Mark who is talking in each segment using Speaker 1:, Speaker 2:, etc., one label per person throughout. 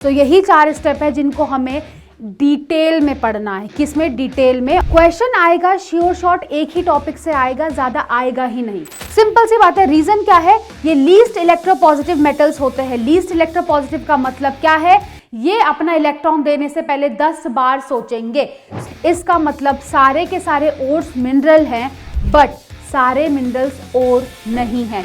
Speaker 1: तो यही 4 स्टेप है जिनको हमें डिटेल में पढ़ना है। किसमें? डिटेल में। क्वेश्चन आएगा श्योर शॉर्ट एक ही टॉपिक से आएगा, ज्यादा आएगा ही नहीं। सिंपल सी बात है। रीजन क्या है? ये लीस्ट इलेक्ट्रोपॉजिटिव मेटल्स होते हैं। लीस्ट इलेक्ट्रोपॉजिटिव का मतलब क्या है? ये अपना इलेक्ट्रॉन देने से पहले 10 बार सोचेंगे। इसका मतलब सारे के सारे ओर्स मिनरल हैं, बट सारे मिनरल्स ओर नहीं है।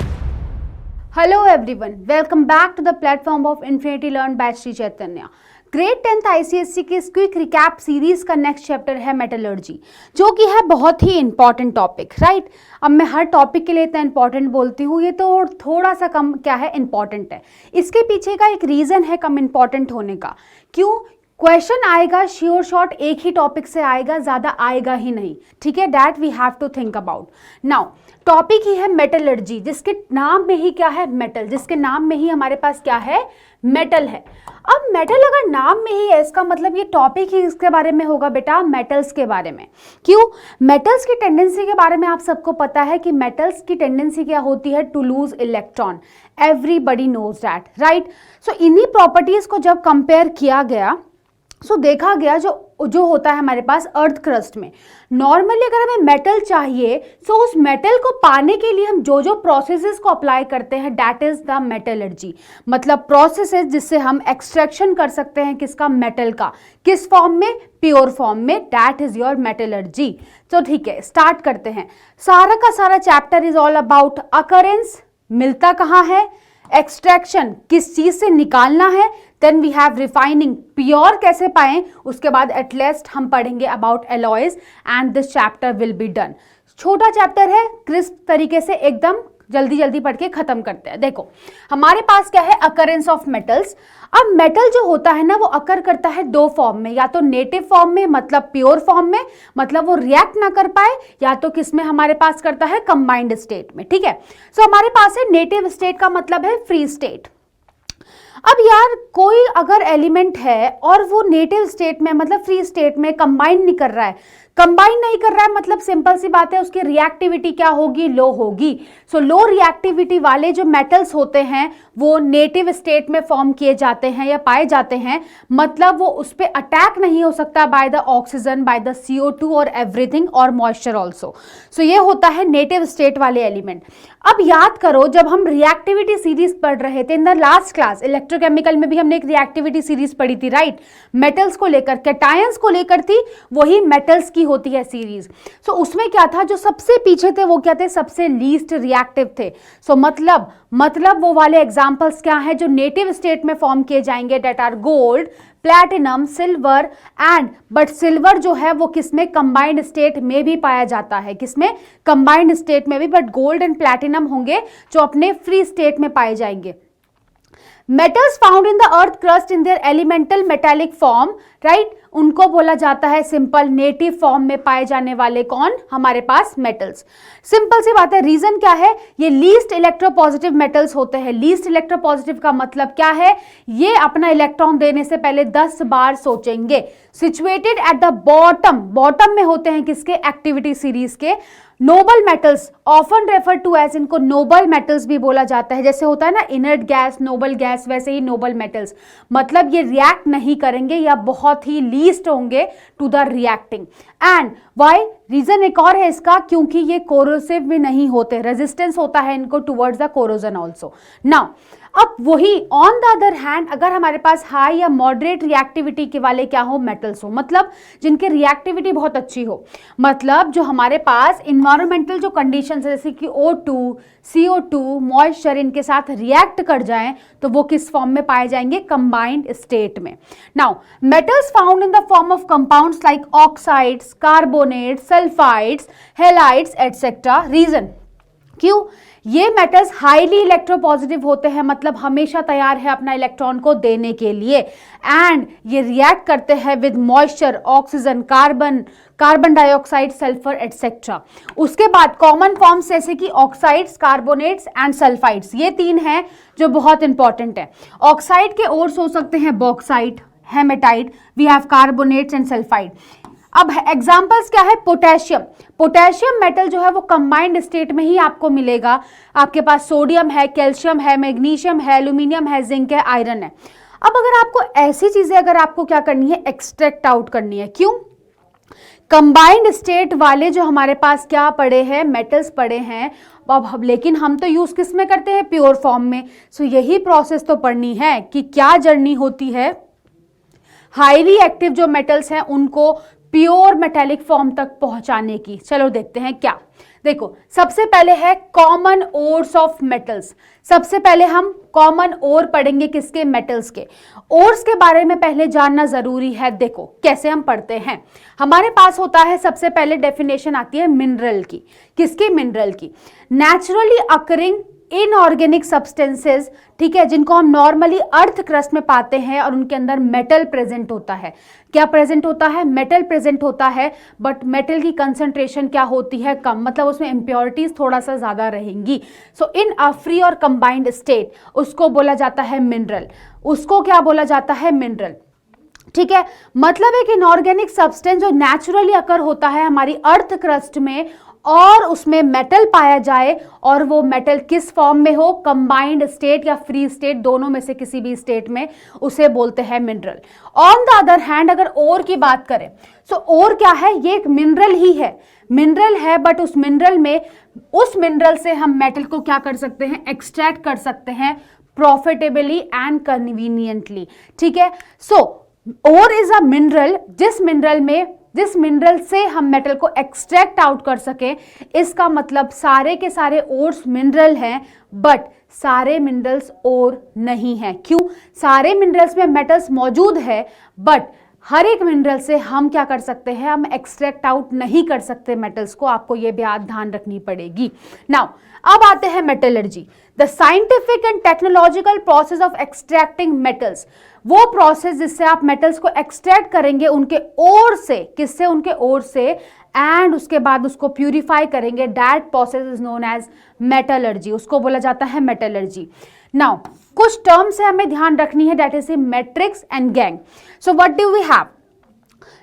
Speaker 1: Hello everyone, welcome back to the platform of infinity learn by Shri Chaitanya. Grade 10th ICSE की इस क्विक रिकैप सीरीज का नेक्स्ट चैप्टर है मेटलर्जी, जो कि है बहुत ही इंपॉर्टेंट टॉपिक, राइट। अब मैं हर टॉपिक के लिए इतना इंपॉर्टेंट बोलती हूँ, ये तो थोड़ा सा कम क्या है, इंपॉर्टेंट है। इसके पीछे का एक रीजन है कम इंपॉर्टेंट होने का। क्यों? क्वेश्चन आएगा श्योर शॉर्ट एक ही टॉपिक से आएगा, ज्यादा आएगा ही नहीं, ठीक है। That we have to think about. Now topic ही है मेटलर्जी, जिसके नाम में ही क्या है? मेटल। जिसके नाम में ही हमारे पास क्या है? मेटल है। अब मेटल अगर नाम में ही है, इसका मतलब ये टॉपिक ही इसके बारे में होगा बेटा, मेटल्स के बारे में। क्यों? मेटल्स की टेंडेंसी के बारे में आप सबको पता है कि मेटल्स की टेंडेंसी क्या होती है? To lose electron. Everybody knows that, right. So इन्हीं प्रॉपर्टीज को जब कंपेयर किया गया, देखा गया जो होता है हमारे पास अर्थ क्रस्ट में, नॉर्मली अगर हमें मेटल चाहिए, उस मेटल को पाने के लिए हम जो प्रोसेसेस को अप्लाई करते हैं, दैट इज द मेटलर्जी। मतलब प्रोसेसेस जिससे हम एक्सट्रैक्शन कर सकते हैं किसका? मेटल का। किस फॉर्म में? प्योर फॉर्म में। That is your metallurgy. तो ठीक है, स्टार्ट करते हैं। सारा का सारा chapter is all about occurrence, मिलता कहाँ है, एक्सट्रैक्शन, किस चीज से निकालना है, then we have refining, pure कैसे पाएं, उसके बाद एट लास्ट हम पढ़ेंगे about alloys and this chapter will be done. छोटा चैप्टर है, क्रिस्प तरीके से एकदम जल्दी जल्दी पढ़ के खत्म करते हैं। देखो हमारे पास क्या है? Occurrence of metals. अब मेटल जो होता है ना, वो अकर करता है 2 फॉर्म में, या तो नेटिव फॉर्म में मतलब प्योर फॉर्म में, मतलब वो रिएक्ट ना कर पाए, या तो किसमें हमारे पास करता है? कंबाइंड स्टेट में, ठीक है। सो हमारे पास है नेटिव स्टेट का मतलब है फ्री स्टेट। अब यार कोई अगर एलिमेंट है और वो नेटिव स्टेट में मतलब फ्री स्टेट में कंबाइन नहीं कर रहा है, कंबाइन नहीं कर रहा है मतलब सिंपल सी बात है, उसकी रिएक्टिविटी क्या होगी? लो होगी। सो लो रिएक्टिविटी वाले जो मेटल्स होते हैं वो नेटिव स्टेट में फॉर्म किए जाते हैं या पाए जाते हैं, मतलब वो उस पर अटैक नहीं हो सकता by the oxygen, by the CO2 और एवरीथिंग और मॉइस्चर ऑल्सो। सो ये होता है नेटिव स्टेट वाले एलिमेंट। अब याद करो, जब हम रिएक्टिविटी सीरीज पढ़ रहे थे in the last class, electrochemical में भी हमने एक रिएक्टिविटी सीरीज पढ़ी थी, राइट। मेटल्स को लेकर, कैटायंस को लेकर थी, वही मेटल्स की होती है सीरीज। सो उसमें क्या था? जो सबसे पीछे थे वो क्या थे? सबसे लीस्ट रिएक्टिव थे। सो मतलब वो वाले एग्जांपल्स क्या हैं जो नेटिव स्टेट में फॉर्म किए जाएंगे? That are gold, platinum, silver and, but silver जो है वो किसमें? कंबाइंड स्टेट में भी पाया जाता है। किसमें? कंबाइंड स्टेट में भी, बट गोल्ड एंड प्लैटिनम होंगे जो अपने फ्री स्टेट में पाए जाएंगे। Metals found in the earth crust in their elemental metallic form, right, उनको बोला जाता है सिंपल नेटिव फॉर्म में पाए जाने वाले कौन? हमारे पास मेटल्स। सिंपल सी बात है। रीजन क्या है? ये लीस्ट इलेक्ट्रोपॉजिटिव मेटल्स होते हैं। लीस्ट इलेक्ट्रोपॉजिटिव का मतलब क्या है? ये अपना इलेक्ट्रॉन देने से पहले 10 बार सोचेंगे। सिचुएटेड एट द बॉटम में होते हैं किसके? एक्टिविटी सीरीज के। Noble metals often refer to as, इनको नोबल मेटल्स भी बोला जाता है। जैसे होता है ना इनर्ट गैस, नोबल गैस, वैसे ही नोबल मेटल्स, मतलब ये रिएक्ट नहीं करेंगे या बहुत ही लीस्ट होंगे to the reacting. And why? Reason एक और है इसका, क्योंकि ये कोरोसिव भी नहीं होते, रेजिस्टेंस होता है इनको towards the corrosion also. Now अब वही ऑन द अदर हैंड, अगर हमारे पास हाई या मॉडरेट रिएक्टिविटी के वाले क्या हो? मेटल्स हो, मतलब जिनकी रिएक्टिविटी बहुत अच्छी हो, मतलब जो हमारे पास इन्वायरमेंटल जो कंडीशंस है जैसे कि O2, CO2, मॉइस्चर, इनके साथ रिएक्ट कर जाएं, तो वो किस फॉर्म में पाए जाएंगे? कंबाइंड स्टेट में। Now metals found in the form of compounds like oxides, carbonates, sulphides, halides etcetera. Reason क्यों? ये मेटल्स हाईली इलेक्ट्रोपॉजिटिव होते हैं, मतलब हमेशा तैयार है अपना इलेक्ट्रॉन को देने के लिए, एंड ये रिएक्ट करते हैं with moisture, oxygen, carbon dioxide, sulphur etcetera. उसके बाद कॉमन फॉर्म्स जैसे कि ऑक्साइड्स, कार्बोनेट्स एंड सल्फाइड्स, ये 3 हैं जो बहुत इंपॉर्टेंट है। ऑक्साइड के ओर्स हो सकते हैं bauxite, haematite, we have carbonates and sulphide. अब एग्जांपल्स क्या है? पोटेशियम मेटल जो है वो कंबाइंड स्टेट में ही आपको मिलेगा। आपके पास सोडियम है, कैल्शियम है, मैग्नीशियम है, एल्यूमिनियम है, जिंक है, आयरन है। अब अगर आपको ऐसी चीजें अगर आपको क्या करनी है, एक्सट्रैक्ट आउट करनी है, क्यों? कंबाइंड स्टेट वाले जो हमारे पास क्या पड़े हैं, मेटल्स पड़े हैं, अब लेकिन हम तो यूज किस में करते हैं, प्योर फॉर्म में। सो यही प्रोसेस तो पढ़नी है कि क्या जर्नी होती है हाईली एक्टिव जो मेटल्स हैं उनको प्योर मेटेलिक फॉर्म तक पहुंचाने की। चलो देखते हैं क्या। देखो, सबसे पहले है कॉमन ओर्स ऑफ मेटल्स। सबसे पहले हम कॉमन ओर पढ़ेंगे, किसके, मेटल्स के। ओर्स के बारे में पहले जानना जरूरी है। देखो कैसे हम पढ़ते हैं, हमारे पास होता है सबसे पहले डेफिनेशन आती है मिनरल की। किसकी, मिनरल की। नेचुरली अकरिंग इनऑर्गेनिक सब्सटेंसेस, ठीक है, जिनको हम नॉर्मली अर्थ क्रस्ट में पाते हैं और उनके अंदर मेटल प्रेजेंट होता है। क्या प्रेजेंट होता है, मेटल प्रेजेंट होता है, बट मेटल की कंसंट्रेशन क्या होती है, कम, मतलब उसमें इम्प्योरिटीज थोड़ा सा ज्यादा रहेंगी। सो इन अ फ्री और कंबाइंड स्टेट उसको बोला जाता है मिनरल। उसको क्या बोला जाता है, मिनरल। ठीक है, मतलब एक इनऑर्गेनिक सब्सटेंस जो नेचुरली अकर होता है हमारी अर्थ क्रस्ट में और उसमें मेटल पाया जाए, और वो मेटल किस फॉर्म में हो, कंबाइंड स्टेट या फ्री स्टेट, दोनों में से किसी भी स्टेट में, उसे बोलते हैं mineral. On the other hand अगर ओर की बात करें, सो ओर क्या है, ये एक मिनरल ही है, मिनरल है, बट उस मिनरल में, उस मिनरल से हम मेटल को क्या कर सकते हैं, एक्सट्रैक्ट कर सकते हैं प्रॉफिटेबली एंड कन्वीनियंटली। ठीक है, सो ओर इज अ मिनरल, जिस मिनरल से हम मेटल को एक्सट्रैक्ट आउट कर सके। इसका मतलब सारे के सारे ओर्स मिनरल हैं, बट सारे मिनरल्स ओर नहीं है। क्यों? सारे मिनरल्स में मेटल्स मौजूद है, बट हर एक मिनरल से हम क्या कर सकते हैं, हम एक्सट्रैक्ट आउट नहीं कर सकते मेटल्स को। आपको ये बात ध्यान रखनी पड़ेगी। नाउ अब आते हैं metallurgy, the scientific and technological process of extracting metals. वो प्रोसेस जिससे आप मेटल्स को एक्सट्रैक्ट करेंगे उनके ओर से, किससे, उनके ओर से, एंड उसके बाद उसको प्यूरिफाई करेंगे, that process is known as metallurgy. उसको बोला जाता है मेटलर्जी। नाउ कुछ टर्म्स है हमें ध्यान रखनी है, that is matrix and gangue. So what do we have,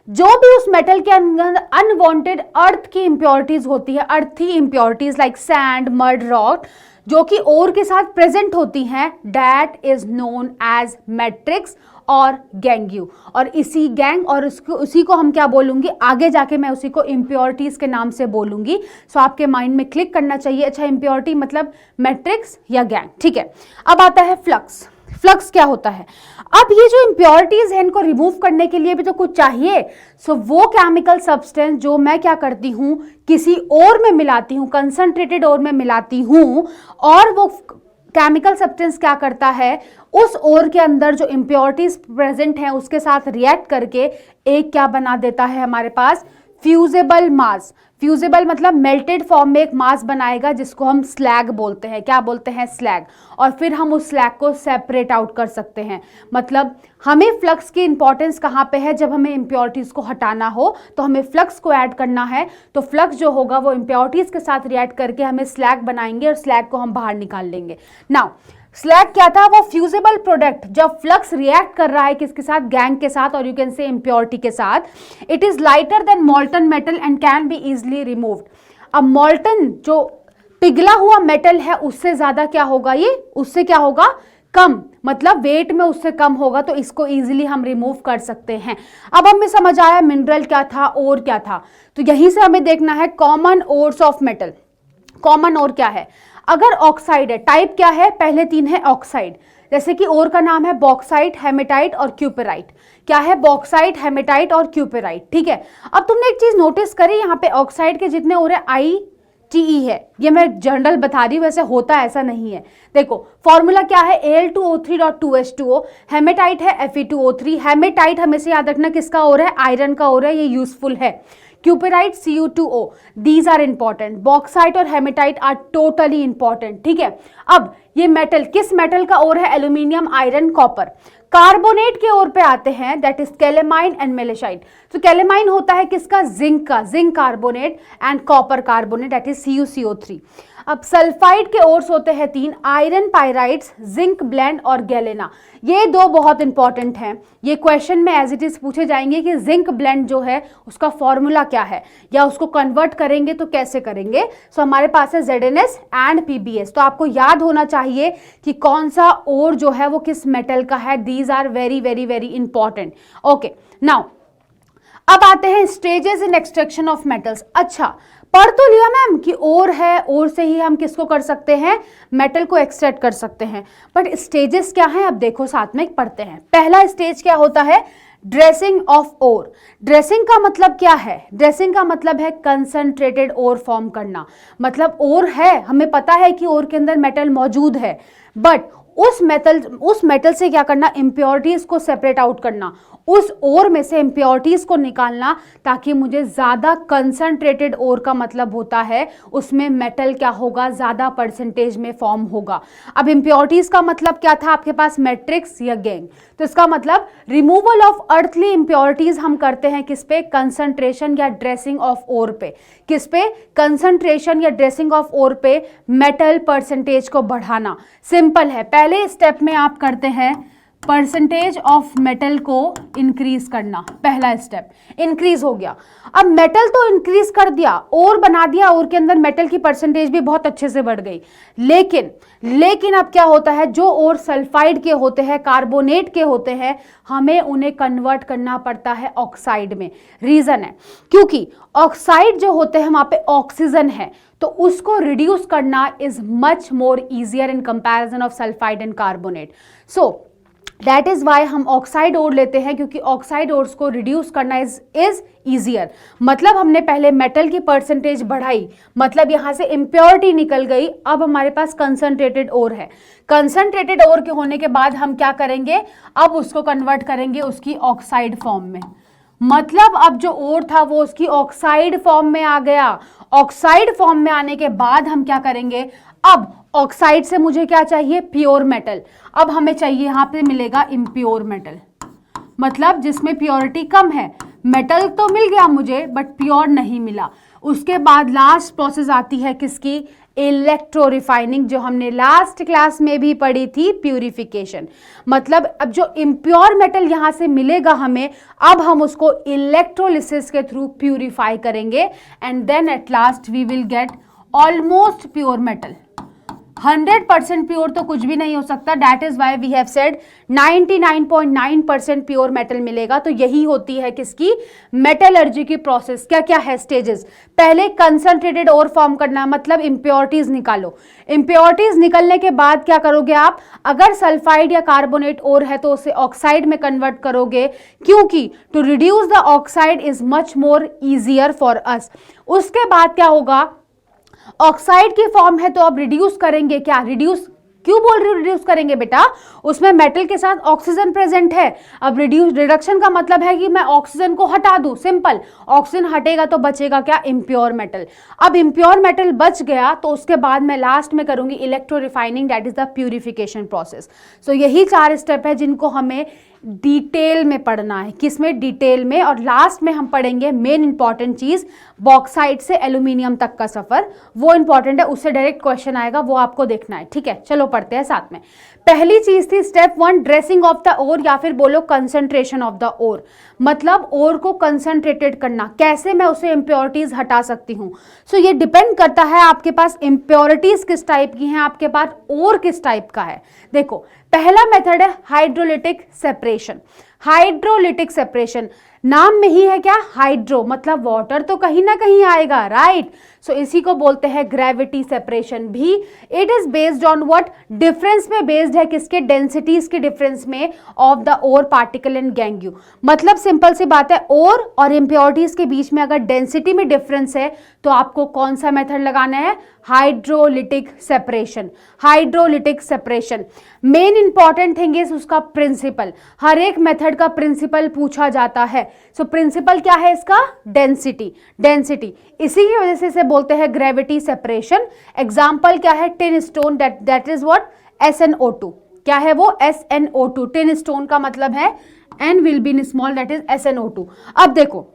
Speaker 1: जो भी उस मेटल के अंदर अनवांटेड अर्थ की इंप्योरिटीज होती है, earthy impurities like sand, mud, rock, जो कि ओर के साथ प्रेजेंट होती हैं, that is known as matrix और गैंग्यू। और इसी गैंग और उसी को हम क्या बोलूंगी, आगे जाके मैं उसी को इंप्योरिटीज के नाम से बोलूंगी। सो आपके माइंड में क्लिक करना चाहिए, अच्छा इंप्योरिटी मतलब मैट्रिक्स या गैंग। ठीक है, अब आता है फ्लक्स। फ्लक्स क्या होता है? अब ये जो इंप्योरिटीज है इनको रिमूव करने के लिए भी तो कुछ चाहिए। सो वो केमिकल सब्सटेंस जो मैं क्या करती हूं, किसी और में मिलाती हूं, कंसंट्रेटेड और में मिलाती हूं, और वो केमिकल सब्सटेंस क्या करता है, उस ओर के अंदर जो इंप्योरिटीज प्रेजेंट हैं उसके साथ रिएक्ट करके एक क्या बना देता है हमारे पास, फ्यूजेबल मास। फ्यूजेबल मतलब मेल्टेड फॉर्म में एक मास बनाएगा जिसको हम स्लैग बोलते हैं। क्या बोलते हैं? स्लैग। और फिर हम उस स्लैग को सेपरेट आउट कर सकते हैं। मतलब हमें फ्लक्स की इंपॉर्टेंस कहाँ पे है, जब हमें इंप्योरिटीज को हटाना हो तो हमें फ्लक्स को ऐड करना है। तो फ्लक्स जो होगा वो इंप्योरिटीज के साथ रिएक्ट करके हमें स्लैग बनाएंगे और स्लैग को हम बाहर निकाल लेंगे। नाउ स्लैग क्या था? वो फ्यूजेबल प्रोडक्ट। जब फ्लक्स रिएक्ट कर रहा है किसके साथ? गैंग के साथ, और यू कैन से इम्प्योरिटी के साथ। It is lighter than मॉल्टन metal and can be easily removed. अब मॉल्टन जो पिघला हुआ मेटल है उससे ज्यादा क्या होगा, ये उससे क्या होगा, कम, मतलब वेट में उससे कम होगा, तो इसको इजीली हम रिमूव कर सकते हैं। अब हमें समझ आया मिनरल क्या था, और क्या था। तो यहीं से हमें देखना है common ores of metal. Common ore क्या है? अगर ऑक्साइड है, टाइप क्या है? पहले तीन है ऑक्साइड। जैसे कि ओर का नाम है बॉक्साइट, हेमेटाइट और क्यूपेराइट। क्या है? बॉक्साइट, हेमेटाइट और क्यूपेराइट। ठीक है, अब तुमने एक चीज नोटिस करी, यहाँ पे ऑक्साइड के जितने ओर है ITE है। ये मैं जनरल बता रही हूँ, वैसे होता ऐसा नहीं है। देखो फॉर्मूला क्या है, Al2O3.2H2O। हेमेटाइट है Fe2O3। हेमेटाइट हमेशा याद रखना किसका ओर है? आयरन का ओर है, ये यूजफुल है। Cuprite Cu2O, these are important. Bauxite और हेमेटाइट आर टोटली इंपॉर्टेंट। ठीक है, अब ये मेटल किस मेटल का ओर है? Aluminium, iron, copper. कार्बोनेट के ओर पे आते हैं, दैट इज कैलेमाइन एंड मेलेसाइट। तो कैलेमाइन होता है किसका? जिंक का, zinc carbonate, and copper carbonate, that is CuCO3। अब सल्फाइड के ओर्स होते हैं 3, आयरन पायराइड्स, जिंक ब्लेंड और गैलेना। ये 2 बहुत इंपॉर्टेंट हैं। ये क्वेश्चन में एज इट इज पूछे जाएंगे कि जिंक ब्लेंड जो है उसका फॉर्मूला क्या है, या उसको कन्वर्ट करेंगे तो कैसे करेंगे। सो हमारे पास है ZnS एंड PbS। तो आपको याद होना चाहिए कि कौन सा ओर जो है वो किस मेटल का है। These are very very very important. Okay, now अब आते हैं stages in extraction of metals. अच्छा, पढ़ तो लिया मैम कि ओर है, ओर से ही हम किसको कर सकते हैं, मेटल को एक्सट्रैक्ट कर सकते हैं, बट स्टेजेस क्या है अब देखो साथ में पढ़ते हैं। पहला स्टेज क्या होता है, ड्रेसिंग ऑफ ओर। ड्रेसिंग का मतलब क्या है, ड्रेसिंग का मतलब है कंसंट्रेटेड ओर फॉर्म करना। मतलब ओर है, हमें पता है कि ओर के अंदर मेटल मौजूद है, बट उस मेटल से क्या करना, इंप्योरिटीज को सेपरेट आउट करना, उस ओर में से इंप्योरिटीज को निकालना, ताकि मुझे ज्यादा कंसंट्रेटेड ओर का मतलब होता है उसमें मेटल क्या होगा, ज्यादा परसेंटेज में फॉर्म होगा। अब इंप्योरिटीज का मतलब क्या था आपके पास, मैट्रिक्स या गैंग। तो इसका मतलब रिमूवल ऑफ अर्थली इंप्योरिटीज हम करते हैं किस पे, कंसंट्रेशन या ड्रेसिंग ऑफ ओर पे। किस पे, कंसंट्रेशन या ड्रेसिंग ऑफ ओर पे, मेटल परसेंटेज को बढ़ाना। सिंपल है, पहले स्टेप में आप करते हैं परसेंटेज ऑफ मेटल को इंक्रीज करना। पहला स्टेप इंक्रीज हो गया। अब मेटल तो इंक्रीज कर दिया, और बना दिया, और के अंदर मेटल की परसेंटेज भी बहुत अच्छे से बढ़ गई। लेकिन अब क्या होता है, जो और सल्फाइड के होते हैं, कार्बोनेट के होते हैं, हमें उन्हें कन्वर्ट करना पड़ता है ऑक्साइड में। रीजन है क्योंकि ऑक्साइड जो होते हैं वहां पे ऑक्सीजन है, तो उसको रिड्यूस करना is much more easier in comparison of sulphide and carbonate. So that is why हम ऑक्साइड ओर लेते हैं, क्योंकि ऑक्साइड ओर्स को रिड्यूस करना इज ईजियर। मतलब हमने पहले मेटल की परसेंटेज बढ़ाई, मतलब यहां से इम्प्योरिटी निकल गई, अब हमारे पास कंसंट्रेटेड ओर है। कंसंट्रेटेड ओर के होने के बाद हम क्या करेंगे, अब उसको कन्वर्ट करेंगे उसकी ऑक्साइड फॉर्म में। मतलब अब जो ओर था वो उसकी ऑक्साइड फॉर्म में आ गया। ऑक्साइड फॉर्म में आने के बाद हम क्या करेंगे, अब ऑक्साइड से मुझे क्या चाहिए, प्योर मेटल। अब हमें चाहिए यहां पे मिलेगा इम्प्योर मेटल, मतलब जिसमें प्योरिटी कम है। मेटल तो मिल गया मुझे, बट प्योर नहीं मिला। उसके बाद लास्ट प्रोसेस आती है किसकी, इलेक्ट्रो रिफाइनिंग, जो हमने लास्ट क्लास में भी पढ़ी थी, प्यूरिफिकेशन। मतलब अब जो इम्प्योर मेटल यहां से मिलेगा हमें, अब हम उसको इलेक्ट्रोलिसिस के थ्रू प्यूरिफाई करेंगे, and then at last we will get almost pure metal. 100% pure तो कुछ भी नहीं हो सकता, that is why we have said 99.9% pure metal मिलेगा। तो यही होती है किसकी, मेटलर्जी की प्रोसेस। क्या क्या है स्टेजेस, पहले कंसंट्रेटेड ओर फॉर्म करना, मतलब इंप्योरिटीज निकालो। इंप्योरिटीज निकलने के बाद क्या करोगे आप, अगर सल्फाइड या कार्बोनेट ओर है तो उसे ऑक्साइड में कन्वर्ट करोगे, क्योंकि to reduce the oxide is much more easier for us. उसके बाद क्या होगा, ऑक्साइड की फॉर्म है तो अब रिड्यूस करेंगे, क्या रिड्यूस क्यों बोल रही हूं रिड्यूस करेंगे बेटा, उसमें मेटल के साथ ऑक्सीजन प्रेजेंट है। अब रिडक्शन का मतलब है कि मैं ऑक्सीजन को हटा दूं, सिंपल। ऑक्सीजन हटेगा तो बचेगा क्या, इम्प्योर मेटल। अब इम्प्योर मेटल बच गया तो उसके बाद मैं लास्ट में करूंगी electro refining, that is the purification process. So यही 4 स्टेप है जिनको हमें डिटेल में पढ़ना है, किसमें, डिटेल में। और लास्ट में हम पढ़ेंगे मेन इंपॉर्टेंट चीज, बॉक्साइट से एल्यूमिनियम तक का सफर, वो इंपॉर्टेंट है, उससे डायरेक्ट क्वेश्चन आएगा, वो आपको देखना है। ठीक है, चलो पढ़ते हैं साथ में। पहली चीज थी step 1, dressing of the ore, या फिर बोलो कंसंट्रेशन ऑफ द ओर। मतलब ओर को कंसंट्रेटेड करना, कैसे मैं उसे इंप्योरिटीज हटा सकती हूँ। सो ये डिपेंड करता है आपके पास इंप्योरिटीज किस टाइप की हैं, आपके पास ओर किस टाइप का है। देखो पहला मेथड है हाइड्रोलिटिक सेपरेशन। हाइड्रोलिटिक सेपरेशन, नाम में ही है क्या, हाइड्रो, मतलब वाटर तो कहीं ना कहीं आएगा, राइट। सो इसी को बोलते हैं ग्रेविटी सेपरेशन भी। It is based on what, difference में बेस्ड है किसके, डेंसिटीज के डिफरेंस में of the ore particle and gangue. मतलब सिंपल सी बात है, ओर और इंप्योरिटीज के बीच में अगर डेंसिटी में डिफरेंस है तो आपको कौन सा मेथड लगाना है, hydrolytic separation. Hydrolytic separation main important thing is उसका प्रिंसिपल। हर एक मेथड का प्रिंसिपल पूछा जाता है। सो प्रिंसिपल क्या है इसका, डेंसिटी। डेंसिटी, इसी की वजह से इसे बोलते हैं ग्रेविटी सेपरेशन। एग्जाम्पल क्या है, tin stone, that is what, SnO2। क्या है वो, SnO2। टिन स्टोन का मतलब है N will be in small, that is SnO2। अब देखो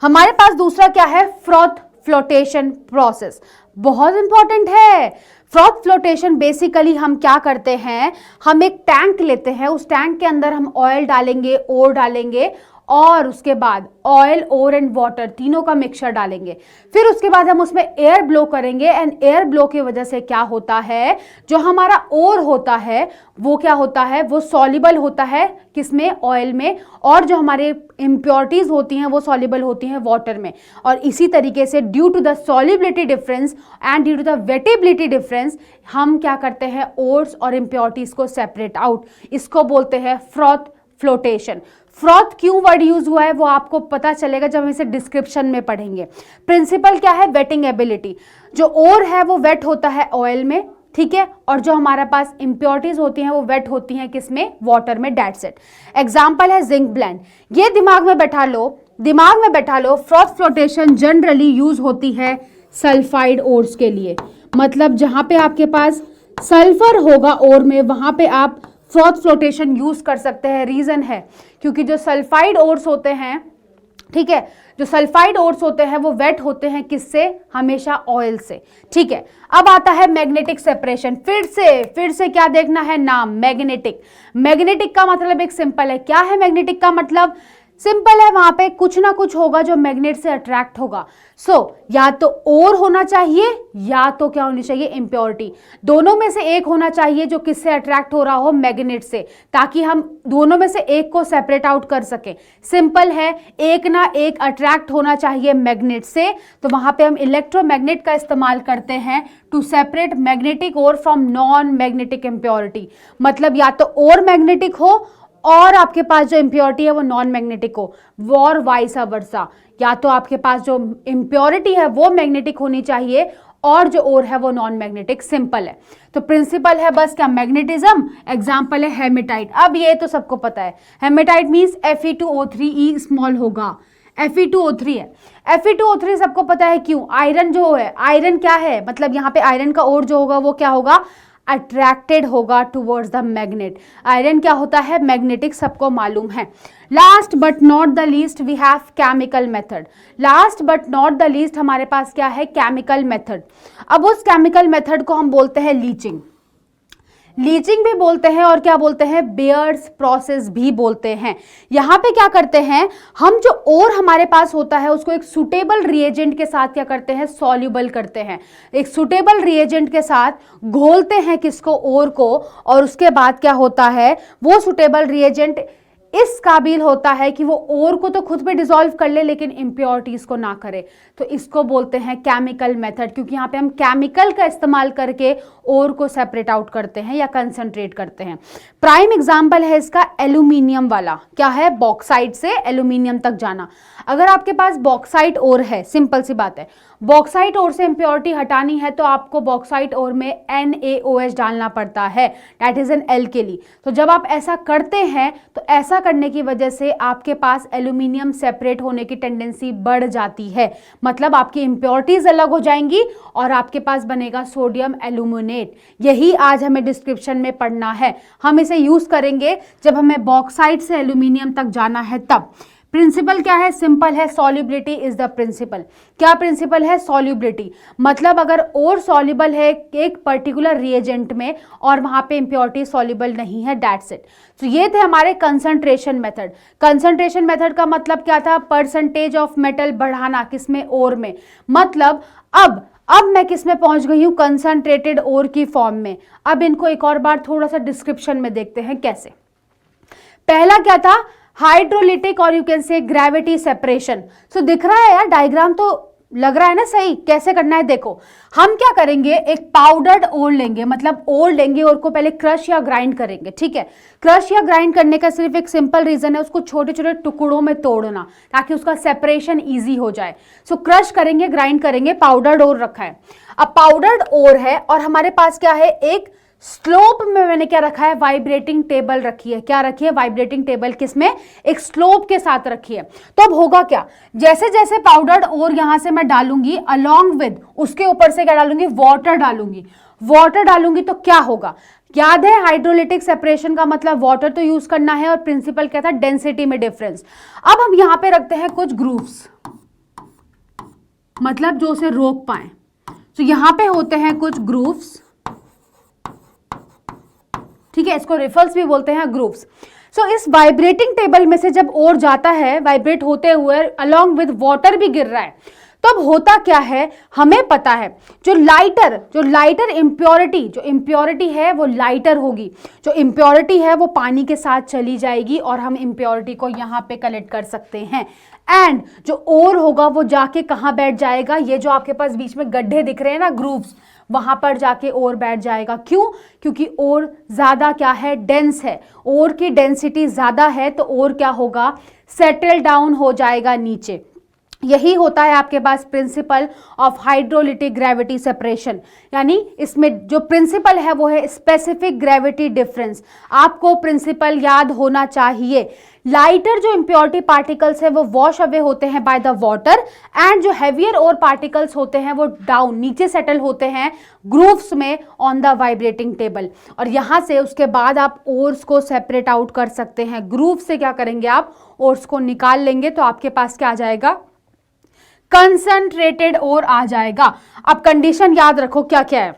Speaker 1: हमारे पास दूसरा क्या है, फ्रॉथ फ्लोटेशन प्रोसेस। बहुत इंपॉर्टेंट है। फ्रॉथ फ्लोटेशन बेसिकली हम क्या करते हैं, हम एक टैंक लेते हैं, उस टैंक के अंदर हम ऑयल डालेंगे, ओर डालेंगे, और उसके बाद ऑयल, ओर एंड वाटर तीनों का मिक्सचर डालेंगे। फिर उसके बाद हम उसमें एयर ब्लो करेंगे, एंड एयर ब्लो की वजह से क्या होता है, जो हमारा ओर होता है वो क्या होता है, वो सॉल्युबल होता है किसमें, ऑयल में, और जो हमारे इम्प्योरिटीज होती हैं वो सॉल्युबल होती हैं वाटर में। और इसी तरीके से due to the solubility difference and due to the wettability difference हम क्या करते हैं, ओर्स और इम्प्योरिटीज को सेपरेट आउट। इसको बोलते हैं फ्रॉथ फ्लोटेशन। फ्रॉथ क्यों वर्ड यूज हुआ है वो आपको पता चलेगा जब हम इसे डिस्क्रिप्शन में पढ़ेंगे। प्रिंसिपल क्या है, वेटिंग एबिलिटी। जो ओर है वो वेट होता है ऑयल में, ठीक है, और जो हमारे पास इंप्योरिटीज होती हैं वो वेट होती हैं किसमें, वाटर में, दैट्स इट। एग्जांपल है जिंक ब्लेंड। ये दिमाग में बैठा लो, फ्रॉथ फ्लोटेशन जनरली यूज होती है सल्फाइड ओर्स के लिए। मतलब जहां पे आपके पास सल्फर होगा ओर में, वहां पे आप फ्रॉथ फ्लोटेशन यूज कर सकते हैं। रीजन है क्योंकि जो सल्फाइड ओर्स होते हैं, ठीक है, जो सल्फाइड ओर्स होते हैं वो वेट होते हैं किससे, हमेशा ऑयल से, ठीक है। अब आता है मैग्नेटिक सेपरेशन। फिर से क्या देखना है, नाम मैग्नेटिक। मैग्नेटिक का मतलब एक सिंपल है, क्या है मैग्नेटिक का मतलब, सिंपल है, वहां पे कुछ ना कुछ होगा जो मैग्नेट से अट्रैक्ट होगा। या तो ओर होना चाहिए या तो क्या होनी चाहिए, इंप्योरिटी। दोनों में से एक होना चाहिए जो किससे अट्रैक्ट हो रहा हो, मैग्नेट से, ताकि हम दोनों में से एक को सेपरेट आउट कर सके। सिंपल है, एक ना एक अट्रैक्ट होना चाहिए मैग्नेट से, तो वहां पे हम इलेक्ट्रोमैग्नेट का इस्तेमाल करते हैं to separate magnetic ore from non magnetic impurity. मतलब या तो ओर मैग्नेटिक हो और आपके पास जो इंप्योरिटी है वो नॉन मैग्नेटिक हो, और वाइस वर्सा। या तो आपके पास जो इंप्योरिटी है वो मैग्नेटिक होनी चाहिए और जो ओर है वो नॉन मैग्नेटिक। सिंपल है। तो प्रिंसिपल है बस क्या, मैग्नेटिज्म। एग्जांपल है हेमेटाइट। अब ये तो सबको पता है, haematite means Fe2O3 E small होगा, Fe2O3 है। Fe2O3 सबको पता है क्यों, आयरन जो है, आयरन क्या है, मतलब यहाँ पे आयरन का ओर जो होगा वो क्या होगा, अट्रैक्टेड होगा टुवर्ड्स द मैग्नेट। आयरन क्या होता है, मैग्नेटिक, सबको मालूम है। Last but not the least we have chemical method. Last but not the least हमारे पास क्या है, केमिकल मेथड। अब उस केमिकल मेथड को हम बोलते हैं लीचिंग। लीचिंग भी बोलते हैं और क्या बोलते हैं, बेयर्स प्रोसेस भी बोलते हैं। यहाँ पे क्या करते हैं हम, जो ओर हमारे पास होता है उसको एक सुटेबल रिएजेंट के साथ क्या करते हैं, सॉल्युबल करते हैं। एक सुटेबल रिएजेंट के साथ घोलते हैं किसको, ओर को, और उसके बाद क्या होता है, वो सुटेबल रिएजेंट इस काबिल होता है कि वो ओर को तो खुद पे डिसॉल्व कर ले लेकिन इंप्योरिटीज को ना करे। तो इसको बोलते हैं केमिकल मेथड, क्योंकि यहाँ पे हम केमिकल का इस्तेमाल करके ओर को सेपरेट आउट करते हैं या कंसंट्रेट करते हैं। प्राइम एग्जांपल है इसका एल्यूमिनियम वाला। क्या है, बॉक्साइट से एल्यूमिनियम तक जाना। अगर आपके पास बॉक्साइट ओर है, सिंपल सी बात है, बॉक्साइट ओर से इंप्योरिटी हटानी है तो आपको बॉक्साइट ओर में NaOH डालना पड़ता है, दैट इज एन एल्केली। तो जब आप ऐसा करते हैं तो ऐसा करने की वजह से आपके पास एल्यूमिनियम सेपरेट होने की टेंडेंसी बढ़ जाती है। मतलब आपकी इंप्योरिटीज अलग हो जाएंगी और आपके पास बनेगा सोडियम एल्यूमिनेट। यही आज हमें डिस्क्रिप्शन में पढ़ना है। हम इसे यूज करेंगे जब हमें बॉक्साइट से एल्यूमिनियम तक जाना है तब। प्रिंसिपल क्या है, सिंपल है, सॉल्युबिलिटी इज द प्रिंसिपल। क्या प्रिंसिपल है, सॉल्युबिलिटी। मतलब अगर और सॉल्युबल है एक पर्टिकुलर रिएजेंट में और वहां पे इंप्योरिटी सॉल्युबल नहीं है, दैट्स इट। तो ये थे हमारे कंसंट्रेशन मेथड। कंसंट्रेशन मेथड का मतलब क्या था, परसेंटेज ऑफ मेटल बढ़ाना, किसमें, ओर में। मतलब अब मैं किस में पहुंच गई हूं, कंसंट्रेटेड ओर की फॉर्म में। अब इनको एक और बार थोड़ा सा डिस्क्रिप्शन में देखते हैं कैसे। पहला क्या था, हाइड्रोलिटिक और you can say gravity separation. So दिख रहा है यार, डायग्राम तो लग रहा है ना सही। कैसे करना है देखो, हम क्या करेंगे, एक पाउडर्ड ओर लेंगे, मतलब ओर लेंगे, ओर को पहले क्रश या ग्राइंड करेंगे, ठीक है। क्रश या ग्राइंड करने का सिर्फ एक सिंपल रीजन है, उसको छोटे छोटे टुकड़ों में तोड़ना ताकि उसका सेपरेशन ईजी हो जाए। सो क्रश करेंगे, ग्राइंड करेंगे, पाउडर्ड ओर रखा है। अब पाउडर्ड ओर है और हमारे पास क्या है, एक स्लोप में मैंने क्या रखा है, वाइब्रेटिंग टेबल रखी है। क्या रखी है, वाइब्रेटिंग टेबल, किसमें, एक स्लोप के साथ रखी है। तो अब होगा क्या, जैसे जैसे पाउडर्ड ओर यहां से मैं डालूंगी, अलोंग विद उसके ऊपर से क्या डालूंगी, वाटर डालूंगी। वाटर डालूंगी तो क्या होगा, याद है हाइड्रोलिटिक सेपरेशन का मतलब वाटर तो यूज करना है और प्रिंसिपल क्या था, डेंसिटी में डिफरेंस। अब हम यहां पे रखते हैं कुछ ग्रूव्स, मतलब जो उसे रोक पाए। तो यहां पे होते हैं कुछ ग्रूव्स, ठीक है, इसको रिफल्स भी बोलते हैं, ग्रूव्स। सो इस वाइब्रेटिंग टेबल में से जब ओर जाता है वाइब्रेट होते हुए, अलोंग विद वाटर भी गिर रहा है, तब होता क्या है, हमें पता है जो लाइटर इम्प्योरिटी है वो लाइटर होगी, जो इम्प्योरिटी है वो पानी के साथ चली जाएगी और हम इम्प्योरिटी को यहाँ पे कलेक्ट कर सकते हैं। एंड जो ओर होगा वो जाके कहाँ बैठ जाएगा, ये जो आपके पास बीच में गड्ढे दिख रहे हैं ना, ग्रूव्स, वहां पर जाके ओर बैठ जाएगा। क्यों? क्योंकि ओर ज्यादा क्या है, डेंस है, ओर की डेंसिटी ज्यादा है, तो ओर क्या होगा, सेटल डाउन हो जाएगा नीचे। यही होता है आपके पास principle of hydrolytic gravity separation, यानी इसमें जो प्रिंसिपल है वो है स्पेसिफिक ग्रेविटी डिफरेंस। आपको प्रिंसिपल याद होना चाहिए। लाइटर जो इम्प्योरिटी पार्टिकल्स है वो वॉश अवे होते हैं बाय द वाटर, एंड जो हैवियर और पार्टिकल्स होते हैं वो डाउन नीचे सेटल होते हैं ग्रूव्स में ऑन द वाइब्रेटिंग टेबल। और यहां से उसके बाद आप ओर्स को सेपरेट आउट कर सकते हैं। ग्रूव से क्या करेंगे, आप ओर्स को निकाल लेंगे तो आपके पास क्या आ जाएगा, कंसंट्रेटेड ओर आ जाएगा। अब कंडीशन याद रखो क्या क्या है,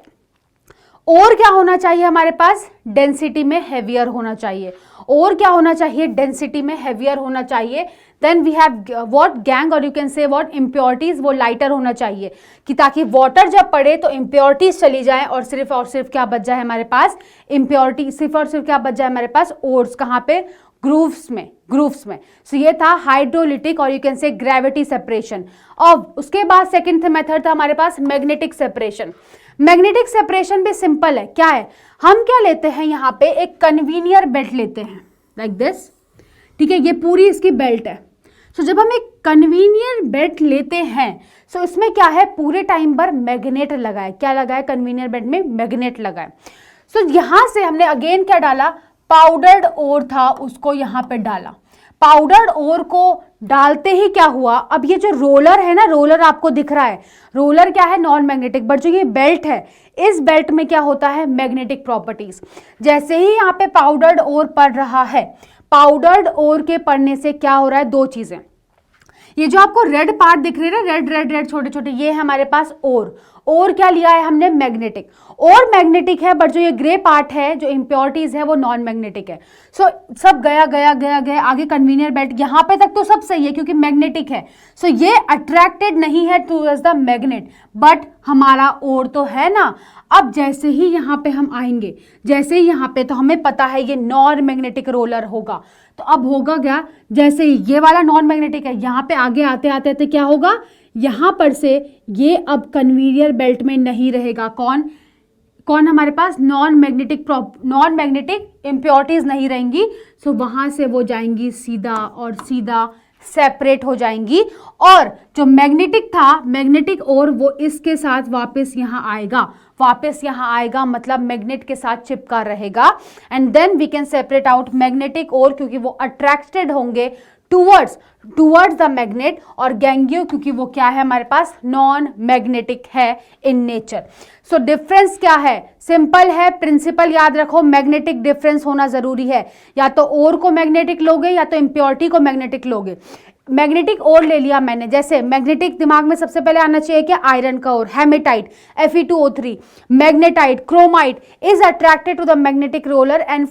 Speaker 1: और क्या होना चाहिए हमारे पास, डेंसिटी में हेवियर होना चाहिए। और क्या होना चाहिए, डेंसिटी में हेवियर होना चाहिए। Then we have what, gangue, और you can say what, impurities, वो लाइटर होना चाहिए, कि ताकि वाटर जब पड़े तो इम्प्योरिटीज चली जाए और सिर्फ क्या बच जाए हमारे पास, इम्प्योरिटी, सिर्फ और सिर्फ क्या बच जाए हमारे पास, ओर्स। कहाँ पे, ग्रूव्स में। सो ये था हाइड्रोलिटिक और you can say gravity separation. अब उसके बाद सेकंड मेथड था हमारे पास मैग्नेटिक सेपरेशन। मैग्नेटिक सेपरेशन भी सिंपल है। क्या है, हम क्या लेते हैं, यहाँ पे एक कन्वीनियर बेल्ट लेते हैं लाइक दिस, ठीक है, ये पूरी इसकी बेल्ट है। सो जब हम एक कन्वीनियर बेल्ट लेते हैं, सो इसमें क्या है, पूरे टाइम पर मैग्नेट लगा है। क्या लगा है, कन्वीनियर बेल्ट में मैग्नेट लगा है। सो यहां से हमने अगेन क्या डाला, पाउडर्ड ओर था उसको यहां पे डाला। पाउडर्ड ओर को डालते ही क्या हुआ, अब ये जो रोलर है ना, रोलर आपको दिख रहा है, रोलर क्या है, नॉन मैग्नेटिक, बट जो ये बेल्ट है, इस बेल्ट में क्या होता है, मैग्नेटिक प्रॉपर्टीज। जैसे ही यहाँ पे पाउडर्ड ओर पड़ रहा है, पाउडर्ड ओर के पड़ने से क्या हो रहा है, दो चीजें, ये जो आपको रेड पार्ट दिख रही है ना, रेड छोटे छोटे, ये है हमारे पास और क्या लिया है हमने, मैग्नेटिक। और मैग्नेटिक है, बट जो ये ग्रे पार्ट है, जो इम्प्योरिटीज है, वो नॉन मैग्नेटिक है। सो सब गया आगे कन्वीनियर बेल्ट, यहां पे तक तो सब सही है क्योंकि मैग्नेटिक है। सो ये अट्रैक्टेड नहीं है टूवर्ड्स द मैग्नेट, बट हमारा और तो है ना। अब जैसे ही यहाँ पे हम आएंगे, जैसे ही यहाँ पे, तो हमें पता है ये नॉन मैग्नेटिक रोलर होगा। तो अब होगा क्या, जैसे ही ये वाला नॉन मैग्नेटिक है, यहाँ पे आगे आते आते क्या होगा, यहां पर से ये अब कन्वीनियर बेल्ट में नहीं रहेगा। कौन हमारे पास, नॉन मैग्नेटिक इम्प्योरिटीज नहीं रहेंगी। सो वहां से वो जाएंगी सीधा और सीधा सेपरेट हो जाएंगी, और जो मैग्नेटिक था, मैग्नेटिक और वो इसके साथ वापस यहाँ आएगा, मतलब मैग्नेट के साथ चिपका रहेगा। And then we can separate out magnetic ore, क्योंकि वो अट्रैक्टेड होंगे टूवर्ड्स द मैग्नेट, और गैंगियो क्योंकि वो क्या है हमारे पास, नॉन मैग्नेटिक है इन नेचर। सो डिफरेंस क्या है, सिंपल है, प्रिंसिपल याद रखो, मैग्नेटिक डिफरेंस होना जरूरी है। या तो और को मैग्नेटिक लोगे या तो इम्प्योरिटी को मैग्नेटिक लोगे। मैग्नेटिक और ले लिया मैंने, जैसे मैग्नेटिक दिमाग में सबसे पहले आना चाहिए कि आयरन का ore, haematite, Fe2O3, magnetite, chromite is attracted to the magnetic roller and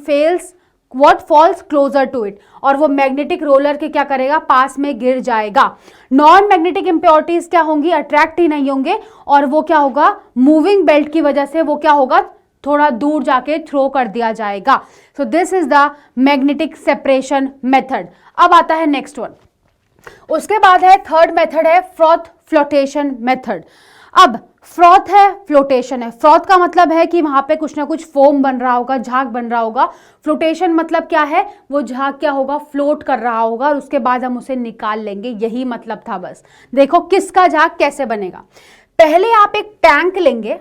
Speaker 1: falls closer to it, और वो मैग्नेटिक रोलर के क्या करेगा, पास में गिर जाएगा। नॉन मैग्नेटिक इंप्योरिटीज क्या होंगी, अट्रैक्ट ही नहीं होंगे, और वो क्या होगा, मूविंग बेल्ट की वजह से वो क्या होगा, थोड़ा दूर जाके थ्रो कर दिया जाएगा। So this is the magnetic separation method. अब आता है नेक्स्ट वन, उसके बाद है थर्ड मेथड है फ्रॉथ फ्लोटेशन मेथड। अब फ्रॉथ है, फ्लोटेशन है। फ्रॉथ का मतलब है कि वहां पे कुछ ना कुछ फोम बन रहा होगा, झाग बन रहा होगा। फ्लोटेशन मतलब क्या है, वो झाग क्या होगा, फ्लोट कर रहा होगा, और उसके बाद हम उसे निकाल लेंगे, यही मतलब था बस। देखो किसका झाग कैसे बनेगा। पहले आप एक टैंक लेंगे,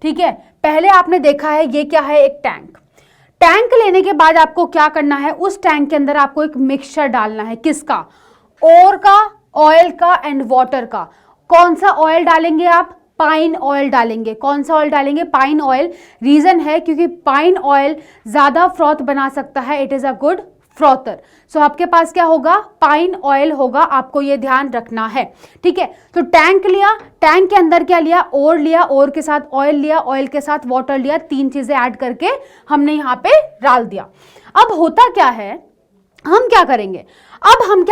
Speaker 1: ठीक है, पहले आपने देखा है ये क्या है, एक टैंक लेने के बाद आपको क्या करना है, उस टैंक के अंदर आपको एक मिक्सचर डालना है, किसका, ओर का, ऑयल का एंड वाटर का। कौन सा ऑयल डालेंगे आप, पाइन ऑयल डालेंगे। कौन सा ऑयल डालेंगे, पाइन ऑयल। रीजन है क्योंकि पाइन ऑयल ज्यादा फ्रॉथ बना सकता है, it is a good frother. So आपके पास क्या होगा, पाइन ऑयल होगा, आपको ये ध्यान रखना है, ठीक है। तो टैंक लिया, टैंक के अंदर क्या लिया, ओर लिया, ओर के साथ ऑयल लिया, ऑयल के साथ वाटर लिया, 3 चीजें ऐड करके हमने यहाँ पे डाल दिया। अब होता क्या है, हम क्या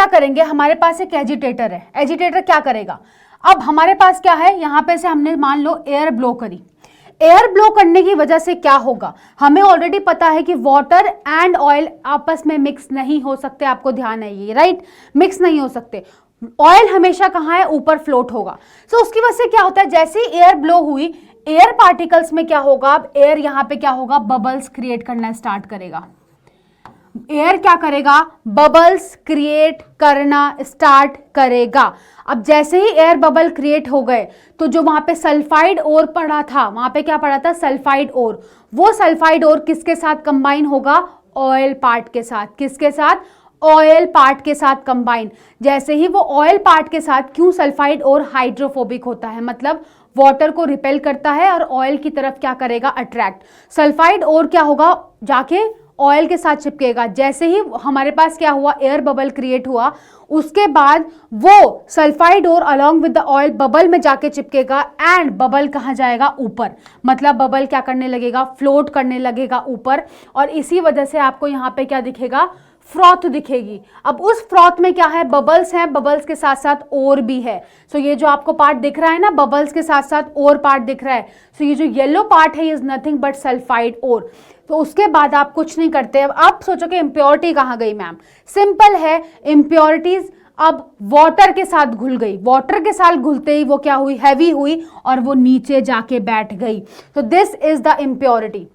Speaker 1: करेंगे, हमारे पास एक एजिटेटर है। एजिटेटर क्या करेगा, अब हमारे पास क्या है, यहां पे से हमने मान लो एयर ब्लो करी। एयर ब्लो करने की वजह से क्या होगा, हमें ऑलरेडी पता है कि वाटर एंड ऑयल आपस में मिक्स नहीं हो सकते, आपको ध्यान है ये, राइट, मिक्स नहीं हो सकते। ऑयल हमेशा कहाँ है, ऊपर फ्लोट होगा। सो उसकी वजह से क्या होता है, जैसे ही एयर ब्लो हुई, एयर पार्टिकल्स में क्या होगा, अब एयर यहां पे क्या होगा, बबल्स क्रिएट करना स्टार्ट करेगा। एयर क्या करेगा, बबल्स क्रिएट करना स्टार्ट करेगा। अब जैसे ही एयर बबल क्रिएट हो गए, तो जो वहां पे सल्फाइड ओर पड़ा था, वहां पे क्या पड़ा था, सल्फाइड ओर, वो सल्फाइड ओर किसके साथ कंबाइन होगा, ऑयल पार्ट के साथ। किसके साथ, ऑयल पार्ट के साथ कंबाइन। जैसे ही वो ऑयल पार्ट के साथ, क्यों, सल्फाइड ओर हाइड्रोफोबिक होता है, मतलब वाटर को रिपेल करता है और ऑयल की तरफ क्या करेगा, अट्रैक्ट। सल्फाइड ओर क्या होगा, जाके ऑयल के साथ चिपकेगा। जैसे ही हमारे पास क्या हुआ, एयर बबल क्रिएट हुआ, उसके बाद वो sulphide ore along with the oil bubble में जाके चिपकेगा, एंड बबल कहाँ जाएगा, ऊपर। मतलब बबल क्या करने लगेगा, फ्लोट करने लगेगा ऊपर, और इसी वजह से आपको यहाँ पे क्या दिखेगा, फ्रॉथ दिखेगी। अब उस फ्रॉथ में क्या है, बबल्स हैं, बबल्स के साथ साथ और भी है। सो ये जो आपको पार्ट दिख रहा है ना, बबल्स के साथ साथ और पार्ट दिख रहा है। सो ये जो येलो पार्ट है, is nothing but sulphide ore. तो उसके बाद आप कुछ नहीं करते। अब आप सोचो कि इम्प्योरिटी कहाँ गई मैम, सिंपल है, इम्प्योरिटीज अब वाटर के साथ घुल गई। वाटर के साथ घुलते ही वो क्या हुई, हैवी हुई, और वो नीचे जाके बैठ गई। तो this is the impurity,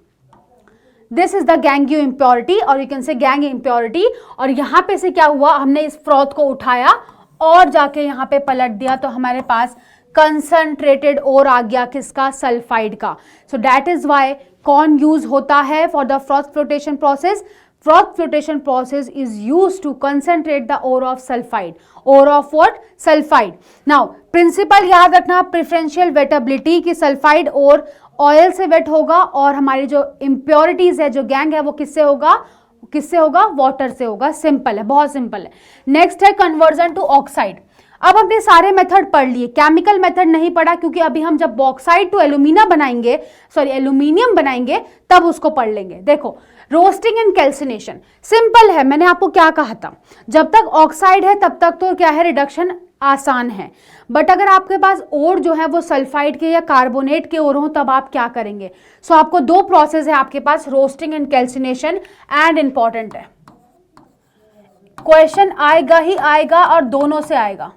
Speaker 1: this is the gangue impurity, और you can say gangue impurity. और यहां पे से क्या हुआ, हमने इस फ्रॉथ को उठाया और जाके यहां पे पलट दिया, तो हमारे पास कंसंट्रेटेड और आ गया, किसका, सल्फाइड का। सो दैट इज वाई कौन यूज होता है for the froth flotation process, froth flotation process is use to concentrate the ore of sulphide, ore of what, sulphide. Now principle याद रखना, प्रेफरेंशियल वेटेबिलिटी की सल्फाइड और oil से wet होगा, और हमारी जो इम्प्योरिटीज है, जो गैंग है, वो किससे होगा, वाटर से होगा। सिंपल है, बहुत सिंपल है। नेक्स्ट है कन्वर्जन टू ऑक्साइड। अब हमने सारे मेथड पढ़ लिए, केमिकल मेथड नहीं पढ़ा, क्योंकि अभी हम जब बॉक्साइड टू एल्यूमिनियम बनाएंगे तब उसको पढ़ लेंगे। देखो, रोस्टिंग एंड कैल्सिनेशन सिंपल है। मैंने आपको क्या कहा था, जब तक ऑक्साइड है तब तक तो क्या है, रिडक्शन आसान है। बट अगर आपके पास ओर जो है वो सल्फाइड के या कार्बोनेट के ओर हो, तब आप क्या करेंगे। सो आपको 2 प्रोसेस है आपके पास, roasting and calcination, and important है, क्वेश्चन आएगा ही आएगा, और दोनों से आएगा।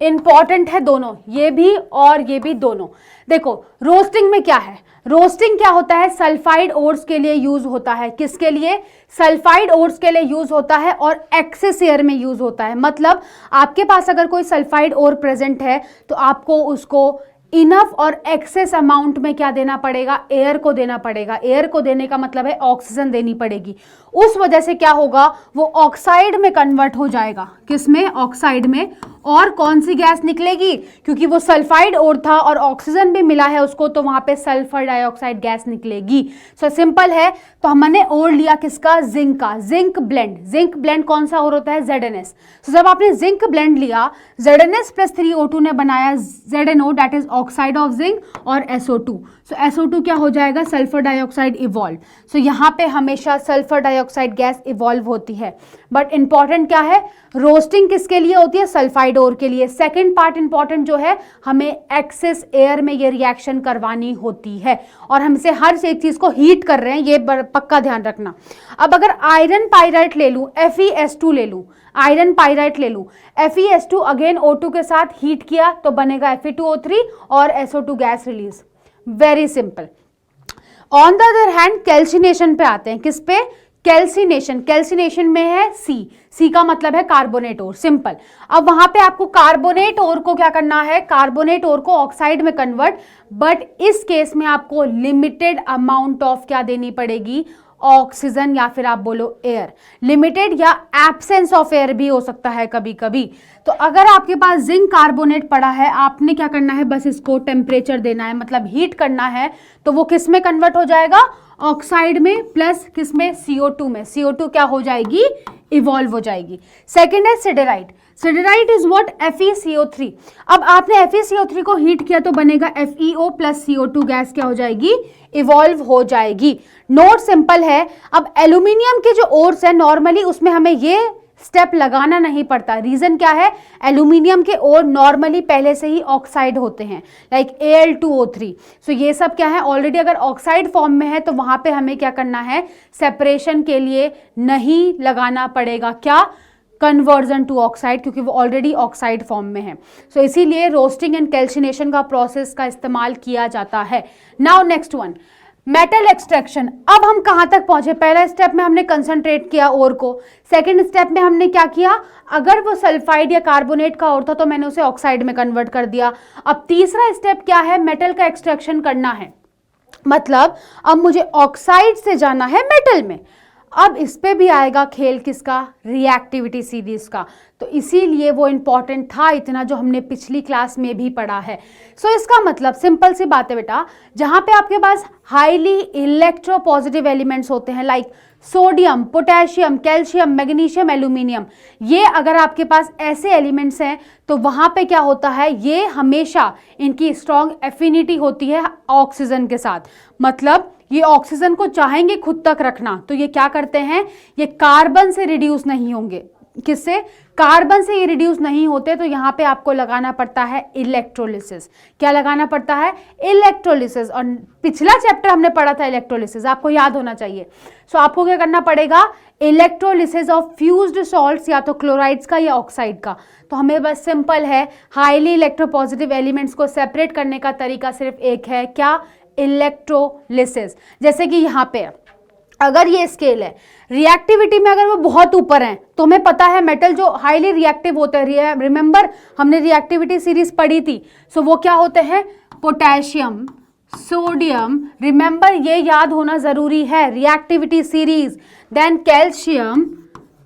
Speaker 1: इंपॉर्टेंट है दोनों, ये भी और ये भी, दोनों। देखो, रोस्टिंग में क्या है, रोस्टिंग क्या होता है, सल्फाइड ओर्स के लिए यूज होता है। किसके लिए, सल्फाइड ओर्स के लिए यूज होता है, और एक्सेस एयर में यूज होता है। मतलब आपके पास अगर कोई सल्फाइड ओर प्रेजेंट है, तो आपको उसको इनफ और एक्सेस अमाउंट में क्या देना पड़ेगा, एयर को देना पड़ेगा। एयर को देने का मतलब है ऑक्सीजन देनी पड़ेगी। उस वजह से क्या होगा, वो ऑक्साइड में कन्वर्ट हो जाएगा। किसमें, ऑक्साइड में। और कौन सी गैस निकलेगी, क्योंकि वो सल्फाइड ओर था और ऑक्सीजन भी मिला है उसको, तो वहां पे सल्फर डाइऑक्साइड गैस निकलेगी। सो सिंपल है। तो हमने ओर लिया किसका, जिंक का, जिंक ब्लेंड। जिंक ब्लेंड कौन सा ओर होता है, ZnS। सो जब आपने जिंक ब्लेंड लिया, ZnS + 3O2 ने बनाया ZnO, that is oxide of zinc, और SO2। सो SO2 क्या हो जाएगा, सल्फर डाइऑक्साइड इवॉल्व। सो यहाँ पे हमेशा सल्फर डाइऑक्साइड गैस इवॉल्व होती है। बट इंपॉर्टेंट क्या है, रोस्टिंग किसके लिए होती है, सल्फाइड ओर के लिए। सेकंड पार्ट इंपॉर्टेंट जो है, हमें एक्सेस एयर में ये रिएक्शन करवानी होती है, और हमसे हर एक चीज को हीट कर रहे हैं, ये पक्का ध्यान रखना। अब अगर आयरन पाइराइट ले लूं, FeS2 ले लूं, आयरन पाइराइट ले लूं, FeS2 अगेन O2 के साथ हीट किया तो बनेगा Fe2O3 और SO2 gas release. Very simple. On the other hand calcination पे आते हैं, किस पे, कैल्सिनेशन। कैल्सिनेशन में है सी का मतलब है कार्बोनेट ओर। सिंपल। अब वहां पे आपको कार्बोनेट ओर को क्या करना है, कार्बोनेट ओर को ऑक्साइड में कन्वर्ट, बट इस केस में आपको लिमिटेड अमाउंट ऑफ क्या देनी पड़ेगी, ऑक्सीजन, या फिर आप बोलो एयर। लिमिटेड या एब्सेंस ऑफ एयर भी हो सकता है कभी कभी। तो अगर आपके पास जिंक कार्बोनेट पड़ा है, आपने क्या करना है, बस इसको टेम्परेचर देना है, मतलब हीट करना है, तो वो किस में कन्वर्ट हो जाएगा, ऑक्साइड में प्लस किसमें, CO2 में, CO2 क्या हो जाएगी, इवॉल्व हो जाएगी। सेकेंड है siderite, siderite is what, FeCO3। अब आपने FeCO3 को हीट किया तो बनेगा FeO प्लस CO2 गैस क्या हो जाएगी, इवॉल्व हो जाएगी। नोट सिंपल है। अब एल्यूमिनियम के जो ओर्स है नॉर्मली उसमें हमें ये स्टेप लगाना नहीं पड़ता। रीजन क्या है, एल्यूमिनियम के ओर नॉर्मली पहले से ही ऑक्साइड होते हैं, लाइक Al2O3। सो ये सब क्या है, ऑलरेडी अगर ऑक्साइड फॉर्म में है तो वहां पे हमें क्या करना है, सेपरेशन के लिए नहीं लगाना पड़ेगा, क्या, कन्वर्जन टू ऑक्साइड, क्योंकि वो ऑलरेडी ऑक्साइड फॉर्म में है। सो इसीलिए रोस्टिंग एंड कैल्सिनेशन का प्रोसेस का इस्तेमाल किया जाता है। Now next one, metal extraction. अब हम कहां तक पहुंचे, पहला स्टेप में हमने कंसंट्रेट किया ओर को, सेकंड स्टेप में हमने क्या किया, अगर वो सल्फाइड या कार्बोनेट का ओर था तो मैंने उसे ऑक्साइड में कन्वर्ट कर दिया। अब तीसरा स्टेप क्या है, मेटल का एक्सट्रैक्शन करना है, मतलब अब मुझे ऑक्साइड से जाना है मेटल में। अब इस पे भी आएगा खेल किसका, रिएक्टिविटी सीरीज का, तो इसीलिए वो इंपॉर्टेंट था इतना, जो हमने पिछली क्लास में भी पढ़ा है। सो इसका मतलब सिंपल सी बात है बेटा, जहां पे आपके पास हाईली इलेक्ट्रोपॉजिटिव एलिमेंट्स होते हैं like sodium, potassium, calcium, magnesium, aluminium, ये अगर आपके पास ऐसे एलिमेंट्स हैं तो वहां पे क्या होता है, ये हमेशा इनकी स्ट्रॉन्ग एफिनिटी होती है ऑक्सीजन के साथ। मतलब ये ऑक्सीजन को चाहेंगे खुद तक रखना, तो ये क्या करते हैं, ये कार्बन से रिड्यूस नहीं होंगे। किससे, कार्बन से ये रिड्यूस नहीं होते, तो यहां पे आपको लगाना पड़ता है इलेक्ट्रोलिसिस। क्या लगाना पड़ता है, इलेक्ट्रोलिसिस। और पिछला चैप्टर हमने पढ़ा था इलेक्ट्रोलिसिस, आपको याद होना चाहिए। सो आपको क्या करना पड़ेगा, इलेक्ट्रोलिसिस ऑफ फ्यूज्ड सॉल्ट्स, या तो क्लोराइड्स का या ऑक्साइड का। तो हमें बस सिंपल है, हाईली इलेक्ट्रोपॉजिटिव एलिमेंट्स को सेपरेट करने का तरीका सिर्फ एक है, क्या, इलेक्ट्रोलिसिस। जैसे कि यहां पे अगर ये स्केल है, रिएक्टिविटी में अगर वो बहुत ऊपर है तो हमें पता है मेटल जो हाईली रिएक्टिव होते हैं, रिमेंबर हमने रिएक्टिविटी सीरीज पढ़ी थी, सो वो क्या होते हैं, पोटेशियम, सोडियम, रिमेंबर ये याद होना जरूरी है, reactivity series, then calcium,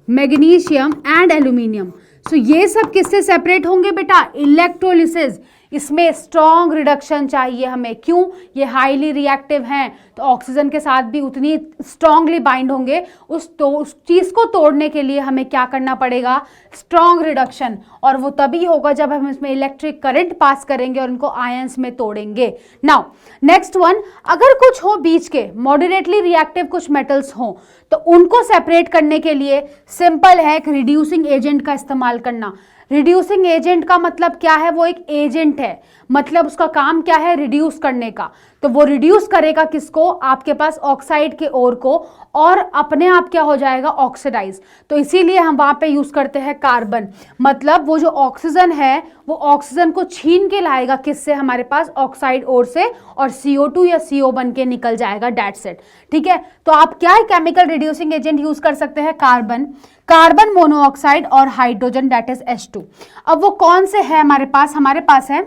Speaker 1: magnesium and aluminium. So ये सब किससे सेपरेट होंगे बेटा, इलेक्ट्रोलिसिस। इसमें स्ट्रॉन्ग रिडक्शन चाहिए हमें, क्यों, ये हाईली रिएक्टिव हैं तो ऑक्सीजन के साथ भी उतनी स्ट्रांगली बाइंड होंगे। उस चीज को तोड़ने के लिए हमें क्या करना पड़ेगा, स्ट्रॉन्ग रिडक्शन, और वो तभी होगा जब हम इसमें इलेक्ट्रिक करंट पास करेंगे और उनको आयंस में तोड़ेंगे। नाउ नेक्स्ट वन, अगर कुछ हो बीच के मॉडरेटली रिएक्टिव कुछ मेटल्स हो तो उनको सेपरेट करने के लिए सिंपल है एक रिड्यूसिंग एजेंट का इस्तेमाल करना। रिड्यूसिंग एजेंट का मतलब क्या है, वो एक एजेंट है, मतलब उसका काम क्या है, रिड्यूस करने का। तो वो रिड्यूस करेगा किसको, आपके पास ऑक्साइड के ओर को, और अपने आप क्या हो जाएगा, ऑक्सीडाइज। तो इसीलिए हम वहां पे यूज करते हैं कार्बन, मतलब वो जो ऑक्सीजन है वो ऑक्सीजन को छीन के लाएगा किससे, हमारे पास ऑक्साइड ओर से, और CO2 या CO बन के निकल जाएगा, डेट्स इट। ठीक है, तो आप क्या केमिकल रिड्यूसिंग एजेंट यूज कर सकते हैं, कार्बन, कार्बन मोनोऑक्साइड और हाइड्रोजन दैट इज H2। अब वो कौन से है हमारे पास है,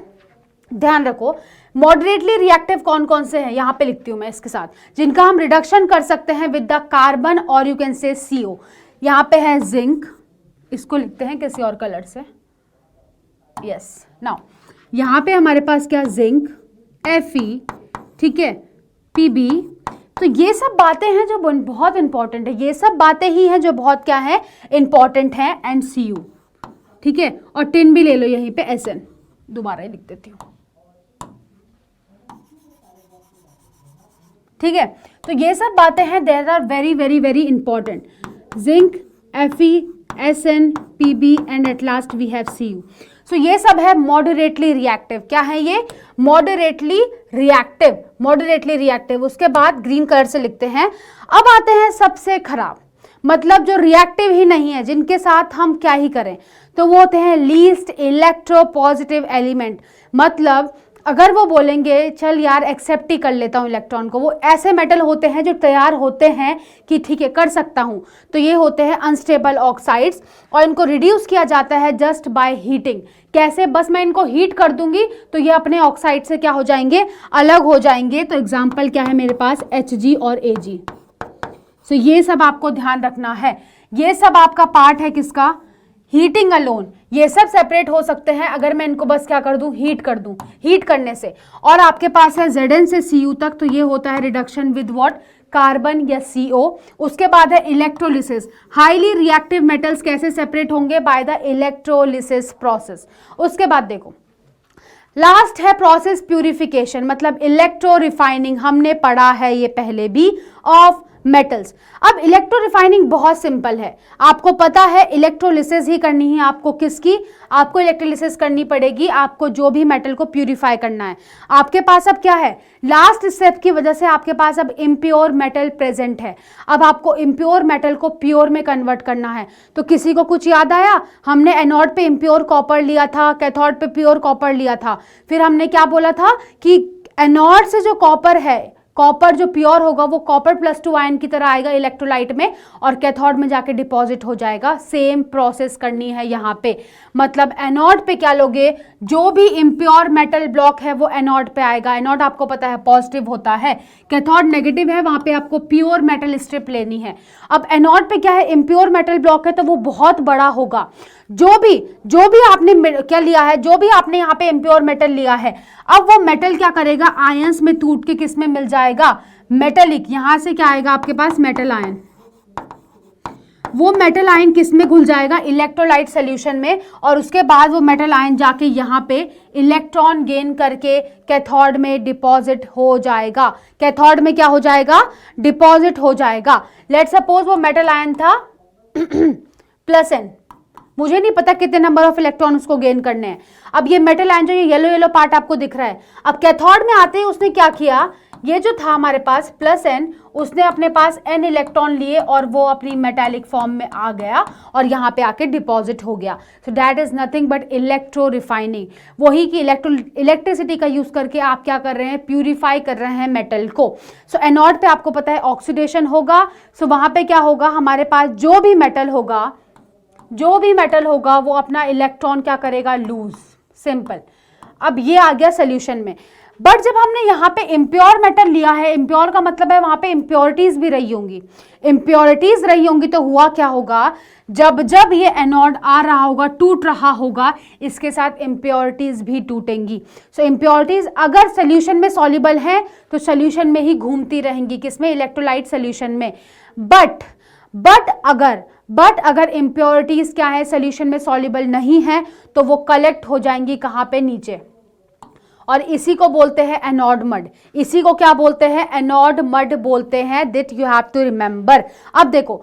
Speaker 1: ध्यान रखो, मॉडरेटली रिएक्टिव कौन कौन से हैं, यहां पे लिखती हूं मैं इसके साथ, जिनका हम रिडक्शन कर सकते हैं विद द कार्बन और यू कैन से CO। यहां पे है जिंक, इसको लिखते हैं किसी और कलर से, यस। नाउ यहां पे हमारे पास क्या, जिंक, Fe, ठीक है, Pb। तो ये सब बातें हैं जो बहुत इंपॉर्टेंट है, ये सब बातें ही हैं जो बहुत क्या है, इंपॉर्टेंट है, एंड Cu, ठीक है। और टिन भी ले लो यहीं पे, Sn, दोबारा ही लिख देती हूँ, ठीक है। तो ये सब बातें हैं, there are very very very important, zinc, Fe, Sn, Pb and at last we have Cu। So ये सब है मॉडरेटली रिएक्टिव। क्या है ये, मॉडरेटली रिएक्टिव, मॉडरेटली रिएक्टिव। उसके बाद ग्रीन कलर से लिखते हैं। अब आते हैं सबसे खराब, मतलब जो रिएक्टिव ही नहीं है, जिनके साथ हम क्या ही करें, तो वो होते हैं लीस्ट इलेक्ट्रोपॉजिटिव एलिमेंट। मतलब अगर वो बोलेंगे चल यार एक्सेप्ट ही कर लेता हूँ इलेक्ट्रॉन को, वो ऐसे मेटल होते हैं जो तैयार होते हैं कि ठीक है कर सकता हूँ, तो ये होते हैं अनस्टेबल ऑक्साइड्स, और इनको रिड्यूस किया जाता है जस्ट बाय हीटिंग। कैसे, बस मैं इनको हीट कर दूंगी तो ये अपने ऑक्साइड से क्या हो जाएंगे, अलग हो जाएंगे। तो एग्जाम्पल क्या है मेरे पास, Hg और Ag। सो ये सब आपको ध्यान रखना है, ये सब आपका पार्ट है किसका, हीटिंग अलोन। ये सब सेपरेट हो सकते हैं अगर मैं इनको बस क्या कर दूं, हीट कर दूं, हीट करने से। और आपके पास है Zn से Cu तक, तो ये होता है रिडक्शन विद व्हाट, कार्बन या CO। उसके बाद है इलेक्ट्रोलिसिस, हाईली रिएक्टिव मेटल्स कैसे सेपरेट होंगे, बाय द इलेक्ट्रोलिसिस प्रोसेस। उसके बाद देखो लास्ट है प्रोसेस प्यूरिफिकेशन, मतलब इलेक्ट्रो रिफाइनिंग, हमने पढ़ा है ये पहले भी, ऑफ मेटल्स। अब इलेक्ट्रो रिफाइनिंग बहुत सिंपल है, आपको पता है इलेक्ट्रोलिसिस ही करनी है आपको, किसकी, आपको इलेक्ट्रोलिसिस करनी पड़ेगी, आपको जो भी मेटल को प्यूरिफाई करना है। आपके पास अब क्या है, लास्ट स्टेप की वजह से आपके पास अब इम्प्योर मेटल प्रेजेंट है। अब आपको इम्प्योर मेटल को प्योर में कन्वर्ट करना है। तो किसी को कुछ याद आया, हमने एनोड पे इम्प्योर कॉपर लिया था, कैथोड पे प्योर कॉपर लिया था, फिर हमने क्या बोला था कि एनोड से जो कॉपर है, कॉपर जो प्योर होगा वो कॉपर +2 आयन की तरह आएगा इलेक्ट्रोलाइट में और कैथोड में जाके डिपॉजिट हो जाएगा। सेम प्रोसेस करनी है यहाँ पे, मतलब एनोड पे क्या लोगे, जो भी इम्प्योर मेटल ब्लॉक है वो एनोड पे आएगा। एनोड आपको पता है पॉजिटिव होता है, कैथोड नेगेटिव है, वहां पे आपको प्योर मेटल स्ट्रिप लेनी है। अब एनोड पे क्या है, इम्प्योर मेटल ब्लॉक है तो वो बहुत बड़ा होगा। जो भी आपने क्या लिया है, जो भी आपने यहाँ पे इम्प्योर मेटल लिया है, अब वो मेटल क्या करेगा, आयंस में टूट के किस में मिल जाएगा, मेटेलिक। यहां से क्या आएगा आपके पास, मेटल आयन। वो मेटल आयन किस में घुल जाएगा, इलेक्ट्रोलाइट सॉल्यूशन में, और उसके बाद वो मेटल आयन जाके यहाँ पे इलेक्ट्रॉन गेन करके कैथोड में डिपॉजिट हो जाएगा। कैथोड में क्या हो जाएगा, डिपॉजिट हो जाएगा। लेट्स सपोज वो मेटल आयन था +n, मुझे नहीं पता कितने नंबर ऑफ इलेक्ट्रॉन उसको गेन करने हैं। अब ये मेटल आयन जो ये येलो येलो पार्ट आपको दिख रहा है, अब कैथोड में आते ही उसने क्या किया, ये जो था हमारे पास +n, उसने अपने पास n इलेक्ट्रॉन लिए और वो अपनी मेटालिक फॉर्म में आ गया और यहाँ पे आके डिपॉजिट हो गया। सो that is nothing but electro refining. वही कि इलेक्ट्रिसिटी का यूज करके आप क्या कर रहे हैं, प्यूरिफाई कर रहे हैं मेटल को। सो एनोड पे आपको पता है ऑक्सीडेशन होगा, सो वहां पे क्या होगा, हमारे पास जो भी मेटल होगा वो अपना इलेक्ट्रॉन क्या करेगा, लूज। सिंपल। अब ये आ गया सोल्यूशन में। बट जब हमने यहाँ पे इम्प्योर मेटल लिया है, इम्प्योर का मतलब है वहां पे इम्प्योरिटीज भी रही होंगी, इम्प्योरिटीज रही होंगी, तो हुआ क्या होगा, जब जब ये एनोड आ रहा होगा, टूट रहा होगा, इसके साथ इम्प्योरिटीज भी टूटेंगी। सो इम्प्योरिटीज अगर सोल्यूशन में सॉल्युबल है तो सोल्यूशन में ही घूमती रहेंगी, किसमें, इलेक्ट्रोलाइट सोल्यूशन में। बट अगर इम्प्योरिटीज क्या है, सोल्यूशन में सॉल्युबल नहीं है, तो वो कलेक्ट हो जाएंगी कहाँ पे, नीचे, और इसी को बोलते हैं एनोड मड। इसी को क्या बोलते हैं, एनोड मड बोलते हैं। That you have to remember. अब देखो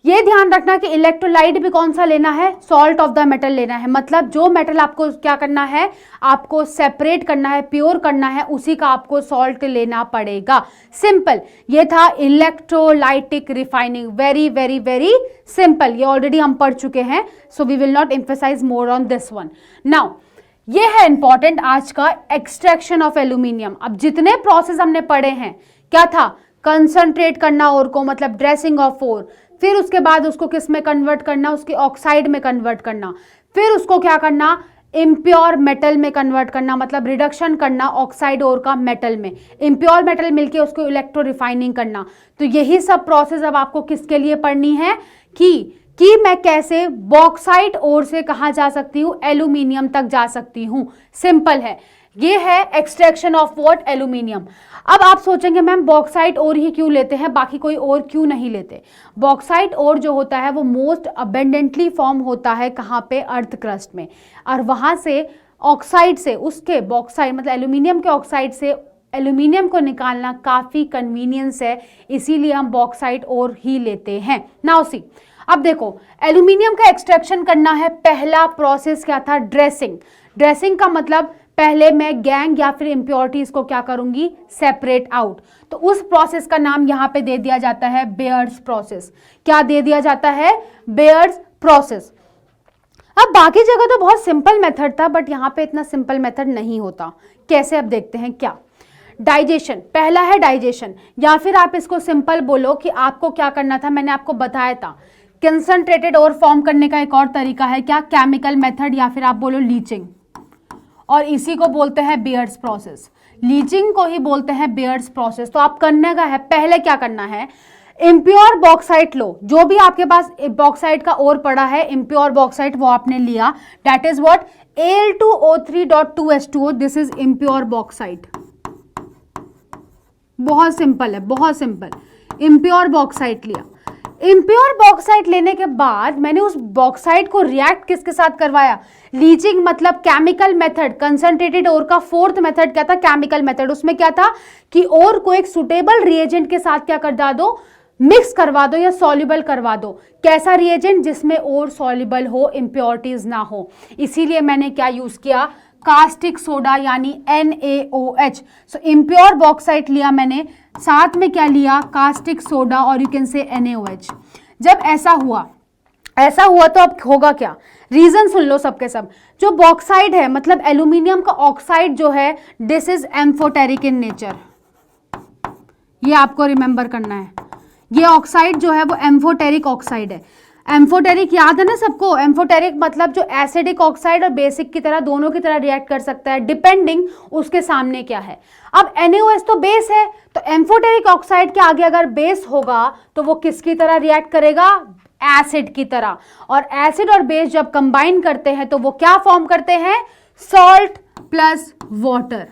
Speaker 1: ये ध्यान रखना कि इलेक्ट्रोलाइट भी कौन सा लेना है, सॉल्ट ऑफ द मेटल लेना है, मतलब जो मेटल आपको क्या करना है, आपको सेपरेट करना है, प्योर करना है, उसी का आपको सॉल्ट लेना पड़ेगा। सिंपल। ये था electrolytic refining, very very very simple. ये ऑलरेडी हम पढ़ चुके हैं, so we will not emphasise more on this one. Now ये है इंपॉर्टेंट आज का, एक्सट्रैक्शन ऑफ एल्यूमिनियम। अब जितने प्रोसेस हमने पढ़े हैं, क्या था, कंसंट्रेट करना ओर को, मतलब ड्रेसिंग ऑफ ओर, फिर उसके बाद उसको किस में कन्वर्ट करना, उसके ऑक्साइड में कन्वर्ट करना, फिर उसको क्या करना, इम्प्योर मेटल में कन्वर्ट करना, मतलब रिडक्शन करना ऑक्साइड ओर का मेटल में, इम्प्योर मेटल मिलके उसको इलेक्ट्रो रिफाइनिंग करना। तो यही सब प्रोसेस अब आपको किसके लिए पढ़नी है कि मैं कैसे बॉक्साइट ओर से कहाँ जा सकती हूँ, एल्यूमिनियम तक जा सकती हूँ। सिंपल है। ये है एक्सट्रैक्शन ऑफ व्हाट, एल्यूमिनियम। अब आप सोचेंगे मैम बॉक्साइट ओर ही क्यों लेते हैं, बाकी कोई और क्यों नहीं लेते। बॉक्साइट ओर जो होता है वो मोस्ट अबेंडेंटली फॉर्म होता है कहाँ पे, अर्थ क्रस्ट में, और वहाँ से ऑक्साइड से, उसके बॉक्साइड मतलब एल्यूमिनियम के ऑक्साइड से एल्यूमिनियम को निकालना काफ़ी कन्वीनियंस है, इसीलिए हम बॉक्साइट ओर ही लेते हैं। नाउ सी, अब देखो एल्यूमिनियम का एक्सट्रैक्शन करना है, पहला प्रोसेस क्या था, ड्रेसिंग। ड्रेसिंग का मतलब पहले मैं गैंग या फिर इम्प्योरिटीज को क्या करूंगी, सेपरेट आउट। तो उस प्रोसेस का नाम यहाँ पे दे दिया जाता है बेयर्स प्रोसेस। क्या दे दिया जाता है, बेयर्स प्रोसेस। अब बाकी जगह तो बहुत सिंपल मेथड था, बट यहाँ पे इतना सिंपल मेथड नहीं होता। कैसे, अब देखते हैं। क्या, डाइजेशन, पहला है डाइजेशन, या फिर आप इसको सिंपल बोलो कि आपको क्या करना था, मैंने आपको बताया था। कंसंट्रेटेड और फॉर्म करने का एक और तरीका है क्या, केमिकल मेथड, या फिर आप बोलो लीचिंग, और इसी को बोलते हैं बेयर्स प्रोसेस। लीचिंग को ही बोलते हैं बेयर्स प्रोसेस। तो आप करने का है, पहले क्या करना है, इम्प्योर बॉक्साइट लो, जो भी आपके पास बॉक्साइट का और पड़ा है, इम्प्योर बॉक्साइट वो आपने लिया, that is what, Al2O3.2H2O, this is impure bauxite. बहुत सिंपल है, बहुत सिंपल। इम्प्योर बॉक्साइट लिया। इम्प्योर बॉक्साइट लेने के बाद मैंने उस बॉक्साइट को रिएक्ट किसके साथ करवाया, लीचिंग मतलब केमिकल मेथड, कंसंट्रेटेड ओर का फोर्थ मेथड क्या था, केमिकल मेथड। उसमें क्या था कि ओर को एक सुटेबल रिएजेंट के साथ क्या कर दो, मिक्स करवा दो या सॉल्युबल करवा दो। कैसा रिएजेंट, जिसमें और सॉल्युबल हो, इंप्योरिटीज ना हो। इसीलिए मैंने क्या यूज किया, कास्टिक सोडा यानी NaOH। सो इम्प्योर बॉक्साइट लिया मैंने, साथ में क्या लिया, कास्टिक सोडा और यू कैन से NaOH। जब ऐसा हुआ तो अब होगा क्या, रीजन सुन लो सबके सब। जो बॉक्साइड है मतलब एल्यूमिनियम का ऑक्साइड जो है, this is amphoteric in nature. ये आपको रिमेंबर करना है, ये ऑक्साइड जो है वो एम्फोटेरिक ऑक्साइड है। एम्फोटेरिक याद है ना सबको, एम्फोटेरिक मतलब जो एसिडिक ऑक्साइड और बेसिक की तरह दोनों की तरह रिएक्ट कर सकता है, डिपेंडिंग उसके सामने क्या है। अब NaOH तो बेस है, तो एम्फोटेरिक ऑक्साइड के आगे अगर बेस होगा तो वो किसकी तरह रिएक्ट करेगा, एसिड की तरह। और एसिड और बेस जब कंबाइन करते हैं तो वो क्या फॉर्म करते हैं, salt plus water,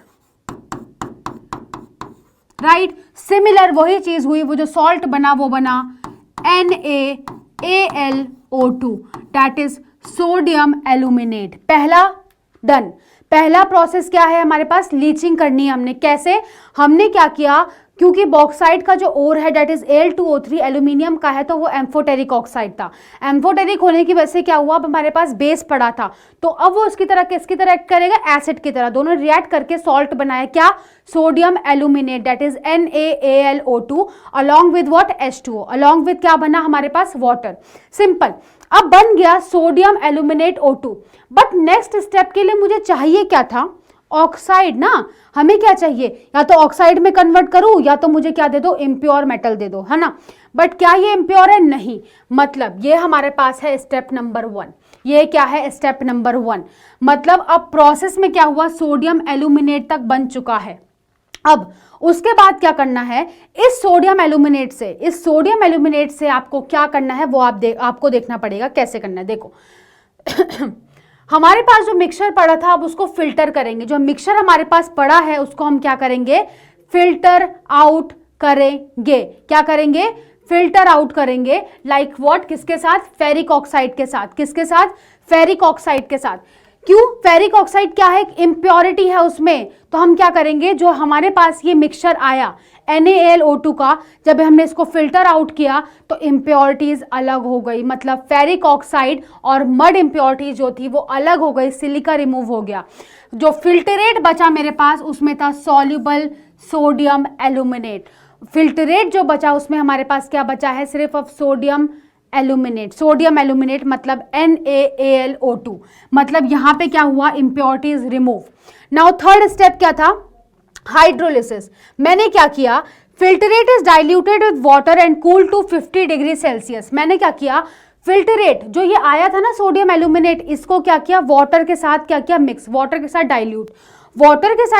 Speaker 1: right. Similar वही चीज हुई, वो जो सॉल्ट बना वो बना NaAlO2, that is sodium aluminate. पहला डन। पहला प्रोसेस क्या है हमारे पास, लीचिंग करनी है हमने। कैसे, हमने क्या किया, क्योंकि बॉक्साइड का जो ओर है दैट इज Al2O3 एल्यूमिनियम का है, तो वो एम्फोटेरिक ऑक्साइड था। एम्फोटेरिक होने की वजह से क्या हुआ, अब हमारे पास बेस पड़ा था, तो अब वो उसकी तरह किसकी तरह एक्ट करेगा, एसिड की तरह। दोनों रिएक्ट करके सॉल्ट बनाया, क्या, sodium aluminate that is NaAlO2 along with what, H2O, along with क्या बना हमारे पास, वाटर। सिंपल। अब बन गया sodium aluminate O2। But next step के लिए मुझे चाहिए क्या था, ऑक्साइड ना। हमें क्या चाहिए, या तो ऑक्साइड में कन्वर्ट करूं या तो मुझे क्या दे दो, इम्प्योर मेटल दे दो, है ना। बट क्या ये इम्प्योर है, नहीं। मतलब ये हमारे पास है स्टेप नंबर 1। ये क्या है, स्टेप नंबर 1। मतलब अब प्रोसेस में क्या हुआ, सोडियम एल्यूमिनेट तक बन चुका है। अब उसके बाद क्या करना है, इस सोडियम एल्यूमिनेट से आपको क्या करना है वो आपको देखना पड़ेगा कैसे करना है। देखो हमारे पास जो मिक्सचर पड़ा था अब उसको फिल्टर करेंगे। जो मिक्सचर हमारे पास पड़ा है उसको हम क्या करेंगे, फिल्टर आउट करेंगे। क्या करेंगे, फिल्टर आउट करेंगे। लाइक व्हाट, किसके साथ, फेरिक ऑक्साइड के साथ। किसके साथ, फेरिक ऑक्साइड के साथ। क्यों, फेरिक ऑक्साइड क्या है, इम्प्योरिटी है उसमें, तो हम क्या करेंगे, जो हमारे पास ये मिक्सचर आया NaLO2 का, जब हमने इसको फिल्टर आउट किया तो इम्प्योरिटीज अलग हो गई। मतलब फेरिक ऑक्साइड और मड इम्प्योरिटीज जो थी वो अलग हो गई, सिलिका रिमूव हो गया। जो फिल्टरेट बचा मेरे पास उसमें था सॉल्युबल सोडियम एल्यूमिनेट। फिल्टरेट जो बचा उसमें हमारे पास क्या बचा है, सिर्फ अब सोडियम एल्यूमिनेट मतलब NaAlO2। मतलब यहां पे क्या हुआ, impurities remove. Now third step क्या था, हाइड्रोलिसिस। मैंने क्या किया, filtrate is diluted with water and cool to 50 degree Celsius. मैंने क्या किया, फिल्टरेट जो ये आया था ना सोडियम एल्यूमिनेट, इसको क्या किया, वाटर के साथ क्या किया, मिक्स, वाटर के साथ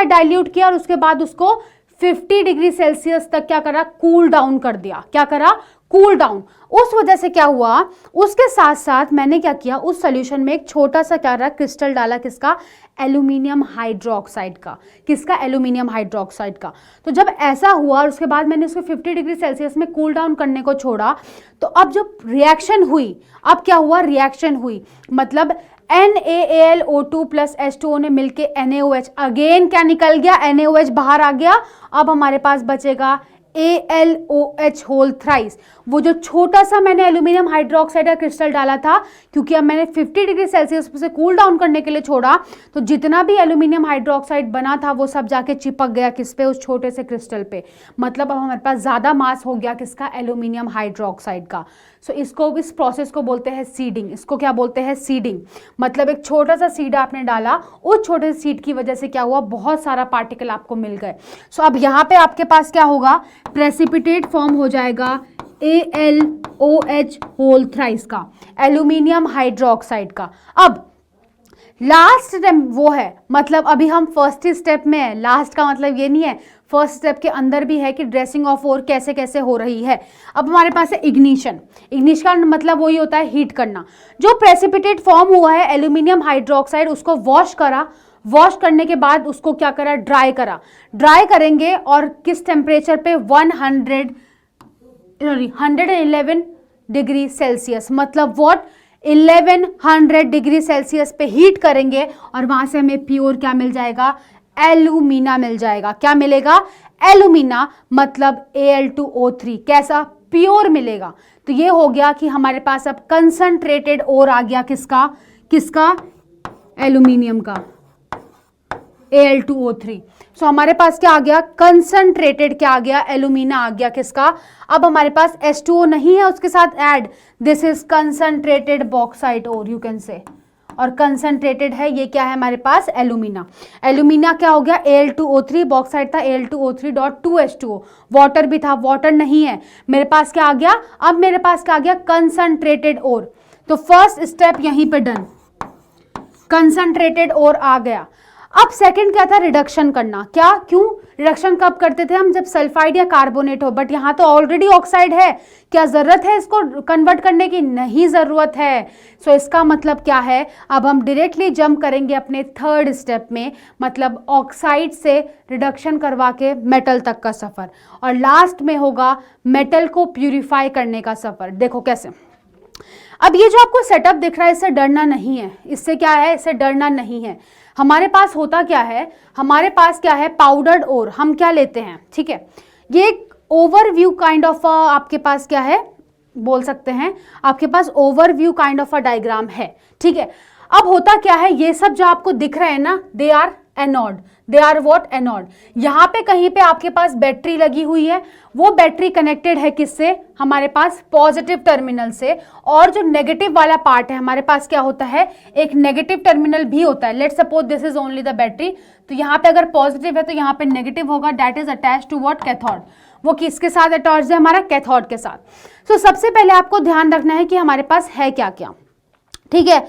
Speaker 1: डाइल्यूट किया और उसके बाद उसको 50 डिग्री सेल्सियस तक क्या करा, कूल डाउन कर दिया। क्या करा, कूल डाउन। उस वजह से क्या हुआ, उसके साथ साथ मैंने क्या किया, उस सॉल्यूशन में एक छोटा सा क्या रहा, क्रिस्टल डाला, किसका, एल्यूमिनियम हाइड्रोक्साइड का। किसका, एल्यूमिनियम हाइड्रोक्साइड का। तो जब ऐसा हुआ और उसके बाद मैंने उसको 50 डिग्री सेल्सियस में कूल डाउन करने को छोड़ा, तो अब जो रिएक्शन हुई, अब क्या हुआ, रिएक्शन हुई, मतलब NaAlO2 प्लस H2O ने मिलके NaOH, अगेन क्या निकल गया, NaOH बाहर आ गया। अब हमारे पास बचेगा AlOH होल थ्राइस। वो जो छोटा सा मैंने एल्यूमिनियम हाइड्रोक्साइड का क्रिस्टल डाला था, क्योंकि अब मैंने 50 डिग्री सेल्सियस से कूल डाउन करने के लिए छोड़ा, तो जितना भी एल्यूमिनियम हाइड्रोक्साइड बना था वो सब जाके चिपक गया किस पे, उस छोटे से क्रिस्टल पे। मतलब अब हमारे पास ज्यादा मास हो गया किसका, एल्यूमिनियम हाइड्रोक्साइड का। सो इस प्रोसेस को बोलते हैं सीडिंग। इसको क्या बोलते हैं, सीडिंग। मतलब एक छोटा सा सीड आपने डाला, उस छोटे से सीड की वजह से क्या हुआ, बहुत सारा पार्टिकल आपको मिल गए। सो अब यहाँ पे आपके पास क्या होगा, प्रेसिपिटेट फॉर्म हो जाएगा AlOH होल थ्राइस का, एल्यूमिनियम हाइड्रोक्साइड का। अब लास्ट स्टेप वो है, मतलब अभी हम फर्स्ट स्टेप में है, लास्ट का मतलब ये नहीं है, फर्स्ट स्टेप के अंदर भी है कि ड्रेसिंग ऑफ ओर कैसे कैसे हो रही है। अब हमारे पास है इग्निशन। इग्निशन का मतलब वही होता है हीट करना। जो प्रेसिपिटेट फॉर्म हुआ है एल्यूमिनियम हाइड्रोक्साइड, उसको वॉश करा, वॉश करने के बाद उसको क्या करा, ड्राई करा। ड्राई करेंगे और किस टेम्परेचर पे, 111 डिग्री सेल्सियस, मतलब व्हाट 1100 डिग्री सेल्सियस पे हीट करेंगे और वहां से हमें प्योर क्या मिल जाएगा, एल्यूमिना मिल जाएगा। क्या मिलेगा, एल्यूमिना, मतलब Al2O3। कैसा, प्योर मिलेगा। तो ये हो गया कि हमारे पास अब कंसंट्रेटेड ओर आ गया, किसका, किसका, एल्यूमिनियम का, Al2O3। सो हमारे पास क्या आ गया, कंसंट्रेटेड क्या आ गया, एल्यूमिना आ गया, किसका। अब हमारे पास H2O नहीं है उसके साथ add, this is concentrated bauxite ore you can say, और कंसंट्रेटेड है ये क्या है हमारे पास, एल्यूमिना। एल्यूमिना क्या हो गया, Al2O3, बॉक्साइट था Al2O3.2H2O, वाटर भी था, वाटर नहीं है मेरे पास, क्या आ गया, अब मेरे पास क्या आ गया, कंसंट्रेटेड ओर। तो फर्स्ट स्टेप यहीं पे डन, कंसंट्रेटेड ओर आ गया। अब सेकंड क्या था, रिडक्शन करना। क्या, क्यों रिडक्शन कब करते थे हम, जब सल्फाइड या कार्बोनेट हो, बट यहाँ तो ऑलरेडी ऑक्साइड है, क्या जरूरत है इसको कन्वर्ट करने की, नहीं जरूरत है। सो इसका मतलब क्या है, अब हम डायरेक्टली जंप करेंगे अपने थर्ड स्टेप में, मतलब ऑक्साइड से रिडक्शन करवा के मेटल तक का सफर, और लास्ट में होगा मेटल को प्यूरिफाई करने का सफर। देखो कैसे, अब ये जो आपको सेटअप दिख रहा है इससे डरना नहीं है, इससे क्या है, इससे डरना नहीं है। हमारे पास होता क्या है, हमारे पास क्या है, पाउडर्ड ओर हम क्या लेते हैं, ठीक है, ये एक ओवरव्यू काइंड ऑफ आपके पास क्या है, बोल सकते हैं आपके पास overview kind of a diagram है, ठीक है। अब होता क्या है, ये सब जो आपको दिख रहे हैं ना, they are anode, they are what, anode. यहाँ पे कहीं पे आपके पास बैटरी लगी हुई है, वो बैटरी कनेक्टेड है किससे, हमारे पास पॉजिटिव टर्मिनल से, और जो नेगेटिव वाला पार्ट है हमारे पास क्या होता है, एक नेगेटिव टर्मिनल भी होता है। Let's suppose this is only the battery, तो यहाँ पे अगर पॉजिटिव है तो यहाँ पे नेगेटिव होगा, that is attach to what, cathode. वो किसके साथ अटैच है, हमारा कैथोड के साथ। तो सबसे पहले आपको ध्यान रखना है कि हमारे पास है क्या क्या, ठीक है।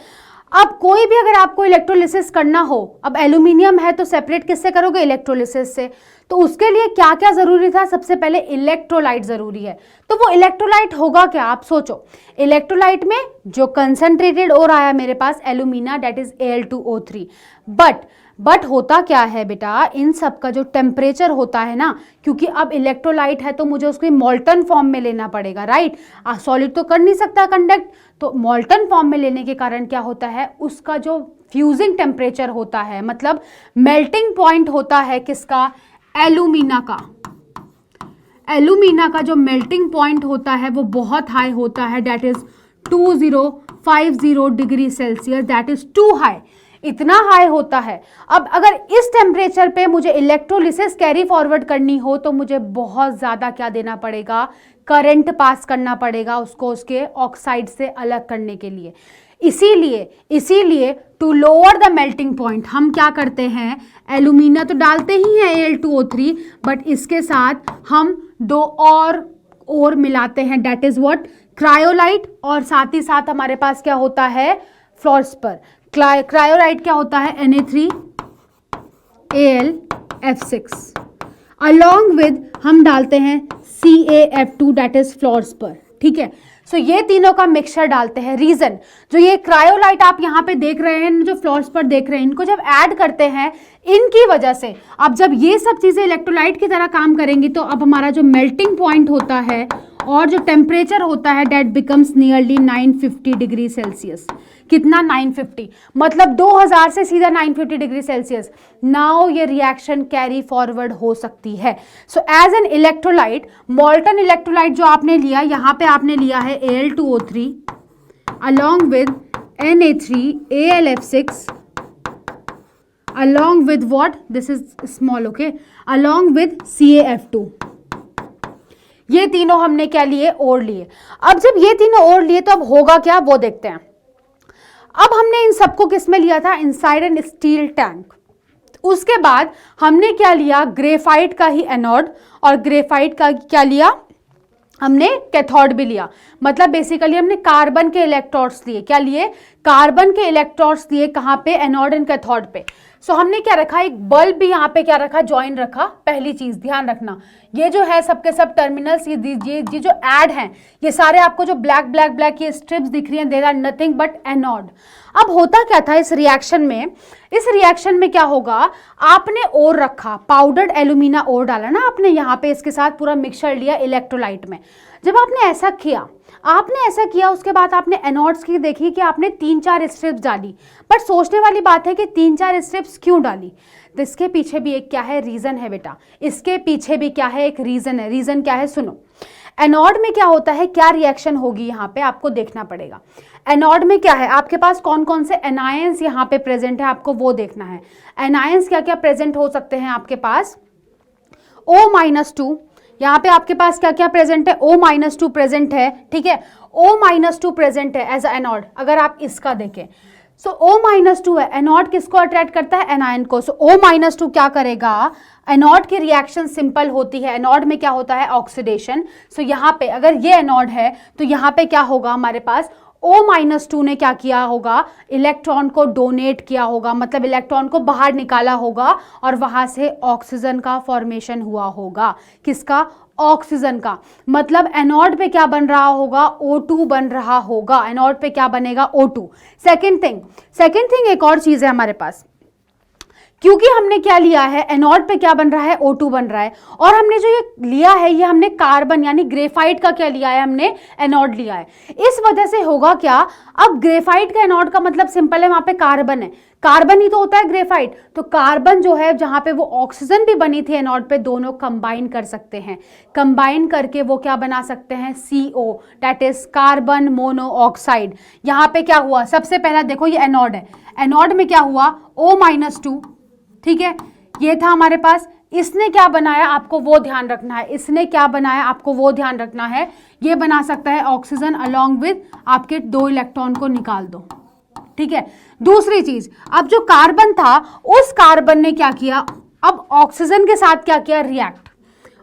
Speaker 1: अब कोई भी अगर आपको इलेक्ट्रोलिसिस करना हो, अब एल्यूमिनियम है तो सेपरेट किससे करोगे, इलेक्ट्रोलिसिस से, तो उसके लिए क्या क्या जरूरी था, सबसे पहले इलेक्ट्रोलाइट जरूरी है। तो वो इलेक्ट्रोलाइट होगा क्या, आप सोचो, इलेक्ट्रोलाइट में जो कंसंट्रेटेड और आया मेरे पास alumina, that is Al2O3। But होता क्या है बेटा, इन सब का जो टेम्परेचर होता है ना, क्योंकि अब इलेक्ट्रोलाइट है तो मुझे उसको मोल्टन फॉर्म में लेना पड़ेगा, राइट। सॉलिड तो कर नहीं सकता कंडक्ट, तो मोल्टन फॉर्म में लेने के कारण क्या होता है, उसका जो फ्यूजिंग टेम्परेचर होता है, मतलब मेल्टिंग पॉइंट होता है किसका, एल्यूमिना का। एल्यूमिना का जो मेल्टिंग पॉइंट होता है वो बहुत हाई होता है, that is 2050 degree Celsius, that is too high, इतना हाई होता है। अब अगर इस टेम्परेचर पे मुझे इलेक्ट्रोलिसिस कैरी फॉरवर्ड करनी हो तो मुझे बहुत ज़्यादा क्या देना पड़ेगा, करंट पास करना पड़ेगा उसको, उसके ऑक्साइड से अलग करने के लिए। इसीलिए to lower the melting point हम क्या करते हैं, एल्यूमिना तो डालते ही हैं Al2O3, बट इसके साथ हम दो और मिलाते हैं, दैट इज व्हाट, क्रायोलाइट, और साथ ही साथ हमारे पास क्या होता है, फ्लोर्सपर। क्रायोलाइट क्या होता है, Na3AlF6, अलॉन्ग विद हम डालते हैं CaF2, दैट इज फ्लोर्सपर, ठीक है। सो ये तीनों का मिक्सचर डालते हैं। रीजन, जो ये क्रायोलाइट आप यहाँ पे देख रहे हैं, जो फ्लोर्सपर देख रहे हैं, इनको जब ऐड करते हैं इनकी वजह से, अब जब ये सब चीजें इलेक्ट्रोलाइट की तरह काम करेंगी तो अब हमारा जो मेल्टिंग पॉइंट होता है और जो टेम्परेचर होता है, that becomes nearly 950 degree Celsius. कितना, 950, मतलब 2000 से सीधा 950 डिग्री सेल्सियस। नाउ ये रिएक्शन कैरी फॉरवर्ड हो सकती है। So as an electrolyte, molten electrolyte जो आपने लिया, यहाँ पे आपने लिया है Al2O3 along with Na3AlF6 along with what, this is small, okay, along with CaF2। ये तीनों हमने क्या लिए, और लिए। अब जब ये तीनों और लिए तो अब होगा क्या, वो देखते हैं। अब हमने इन सबको किस में लिया था, इनसाइड एन स्टील टैंक। उसके बाद हमने क्या लिया, ग्रेफाइट का ही एनोड, और ग्रेफाइट का क्या लिया हमने, कैथोड भी लिया। मतलब बेसिकली हमने कार्बन के इलेक्ट्रोड्स लिए, क्या लिए, कार्बन के इलेक्ट्रोड्स लिए, कहाँ पे, एनोड एंड कैथोड पे। सो हमने क्या रखा, एक बल्ब भी यहाँ पे क्या रखा, जॉइन रखा। पहली चीज ध्यान रखना, ये जो है सबके सब टर्मिनल्स, ये जो ऐड हैं, ये सारे आपको जो ब्लैक ये स्ट्रिप्स दिख रही हैं, there are nothing but anode. अब होता क्या था इस रिएक्शन में क्या होगा, आपने ओर रखा, पाउडर्ड एल्यूमिना ओर डाला ना आपने यहाँ पे, इसके साथ पूरा मिक्सचर लिया इलेक्ट्रोलाइट में। जब आपने ऐसा किया उसके बाद आपने एनोड्स की देखी कि आपने 3-4 स्ट्रिप्स डाली, बट सोचने वाली बात है कि 3-4 स्ट्रिप्स क्यों डाली। तो इसके पीछे भी एक क्या है रीजन है बेटा, इसके पीछे भी क्या है एक रीजन है। रीजन क्या है सुनो, एनोड में क्या होता है, क्या रिएक्शन होगी यहाँ पे आपको देखना पड़ेगा। एनोड में क्या है, आपके पास कौन कौन से एनायंस यहाँ पे प्रेजेंट है आपको वो देखना है। एनायंस क्या क्या प्रेजेंट हो सकते हैं आपके पास, O-2, यहाँ पे आपके पास क्या क्या प्रेजेंट है, O-2 प्रेजेंट है, ठीक है, O-2 प्रेजेंट है एज एनोड। अगर आप इसका देखें सो O-2 है, एनोड किसको अट्रैक्ट करता है, एनायन को। सो O-2 क्या करेगा, एनोड की रिएक्शन सिंपल होती है, एनोड में क्या होता है ऑक्सीडेशन। सो यहाँ पे अगर ये एनोड है तो यहाँ पे क्या होगा हमारे पास, O-2 ने क्या किया होगा, इलेक्ट्रॉन को डोनेट किया होगा, मतलब इलेक्ट्रॉन को बाहर निकाला होगा और वहां से ऑक्सीजन का फॉर्मेशन हुआ होगा। किसका, ऑक्सीजन का। मतलब एनोड पे क्या बन रहा होगा, O2 बन रहा होगा। एनोड पे क्या बनेगा, O2। सेकेंड थिंग एक और चीज है हमारे पास, क्योंकि हमने क्या लिया है, एनोड पे क्या बन रहा है, O2 बन रहा है, और हमने जो ये लिया है ये हमने कार्बन यानी ग्रेफाइट का क्या लिया है, हमने एनोड लिया है। इस वजह से होगा क्या, अब ग्रेफाइट का एनोड का मतलब सिंपल है, वहां पे कार्बन है, कार्बन ही तो होता है ग्रेफाइट। तो कार्बन जो है जहां पे वो ऑक्सीजन भी बनी थी एनोड पे, दोनों कंबाइन कर सकते हैं। कंबाइन करके वो क्या बना सकते हैं, CO, that is carbon monoxide. यहाँ पे क्या हुआ, सबसे पहला देखो ये एनोड है, एनोड में क्या हुआ, O-2, ठीक है, ये था हमारे पास। इसने क्या बनाया आपको वो ध्यान रखना है, इसने क्या बनाया आपको वो ध्यान रखना है, ये बना सकता है ऑक्सीजन अलोंग विद आपके 2 इलेक्ट्रॉन को निकाल दो, ठीक है। दूसरी चीज, अब जो कार्बन था उस कार्बन ने क्या किया, अब ऑक्सीजन के साथ क्या किया,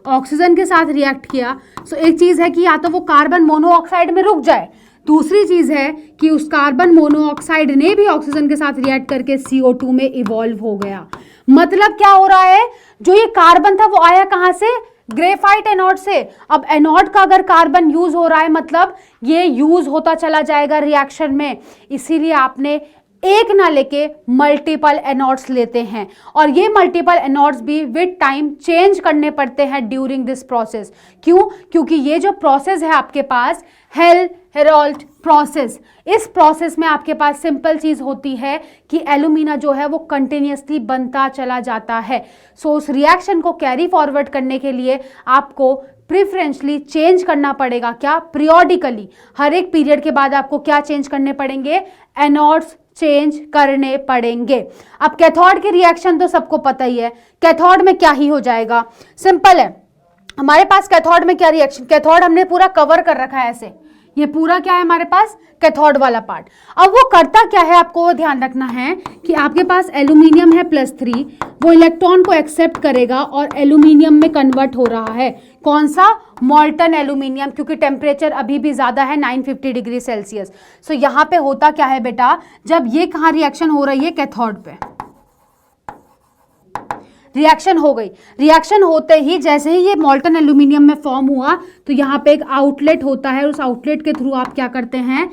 Speaker 1: ऑक्सीजन के साथ रिएक्ट किया। सो एक चीज है कि या तो वो कार्बन मोनोऑक्साइड में रुक जाए, दूसरी चीज है कि उस कार्बन मोनोऑक्साइड ने भी ऑक्सीजन के साथ रिएक्ट करके CO2 में इवॉल्व हो गया। मतलब क्या हो रहा है, जो ये कार्बन था वो आया कहां से, ग्रेफाइट एनोड से। अब एनोड का अगर कार्बन यूज हो रहा है मतलब ये यूज होता चला जाएगा रिएक्शन में, इसीलिए आपने एक ना लेके मल्टीपल एनोड्स लेते हैं, और ये मल्टीपल एनोड्स भी विद टाइम चेंज करने पड़ते हैं ड्यूरिंग दिस प्रोसेस। क्यों, क्योंकि ये जो प्रोसेस है आपके पास हेल-हेरोल्ड प्रोसेस, इस प्रोसेस में आपके पास सिंपल चीज होती है कि एल्यूमिना जो है वो कंटिन्यूसली बनता चला जाता है। सो उस रिएक्शन को कैरी फॉरवर्ड करने के लिए आपको प्रिफरेंशली चेंज करना पड़ेगा, क्या, पीरियोडिकली, हर एक पीरियड के बाद आपको क्या चेंज करने पड़ेंगे, एनोड्स चेंज करने पड़ेंगे। अब कैथोड की रिएक्शन तो सबको पता ही है, कैथोड में क्या ही हो जाएगा, सिंपल है। हमारे पास कैथोड में क्या रिएक्शन, कैथोड हमने पूरा कवर कर रखा है ऐसे, ये पूरा क्या है हमारे पास, कैथोड वाला पार्ट। अब वो करता क्या है आपको वो ध्यान रखना है कि आपके पास एल्यूमिनियम है +3, वो इलेक्ट्रॉन को एक्सेप्ट करेगा और एल्यूमिनियम में कन्वर्ट हो रहा है। कौन सा, मॉल्टन एल्यूमिनियम, क्योंकि टेम्परेचर अभी भी ज्यादा है 950 डिग्री सेल्सियस। सो यहाँ पे होता क्या है बेटा, जब ये कहाँ रिएक्शन हो रही है, कैथोड पे रिएक्शन हो गई। रिएक्शन होते ही जैसे ही ये मॉल्टन एल्यूमिनियम में फॉर्म हुआ तो यहाँ पे एक आउटलेट होता है, उस आउटलेट के थ्रू आप क्या करते हैं,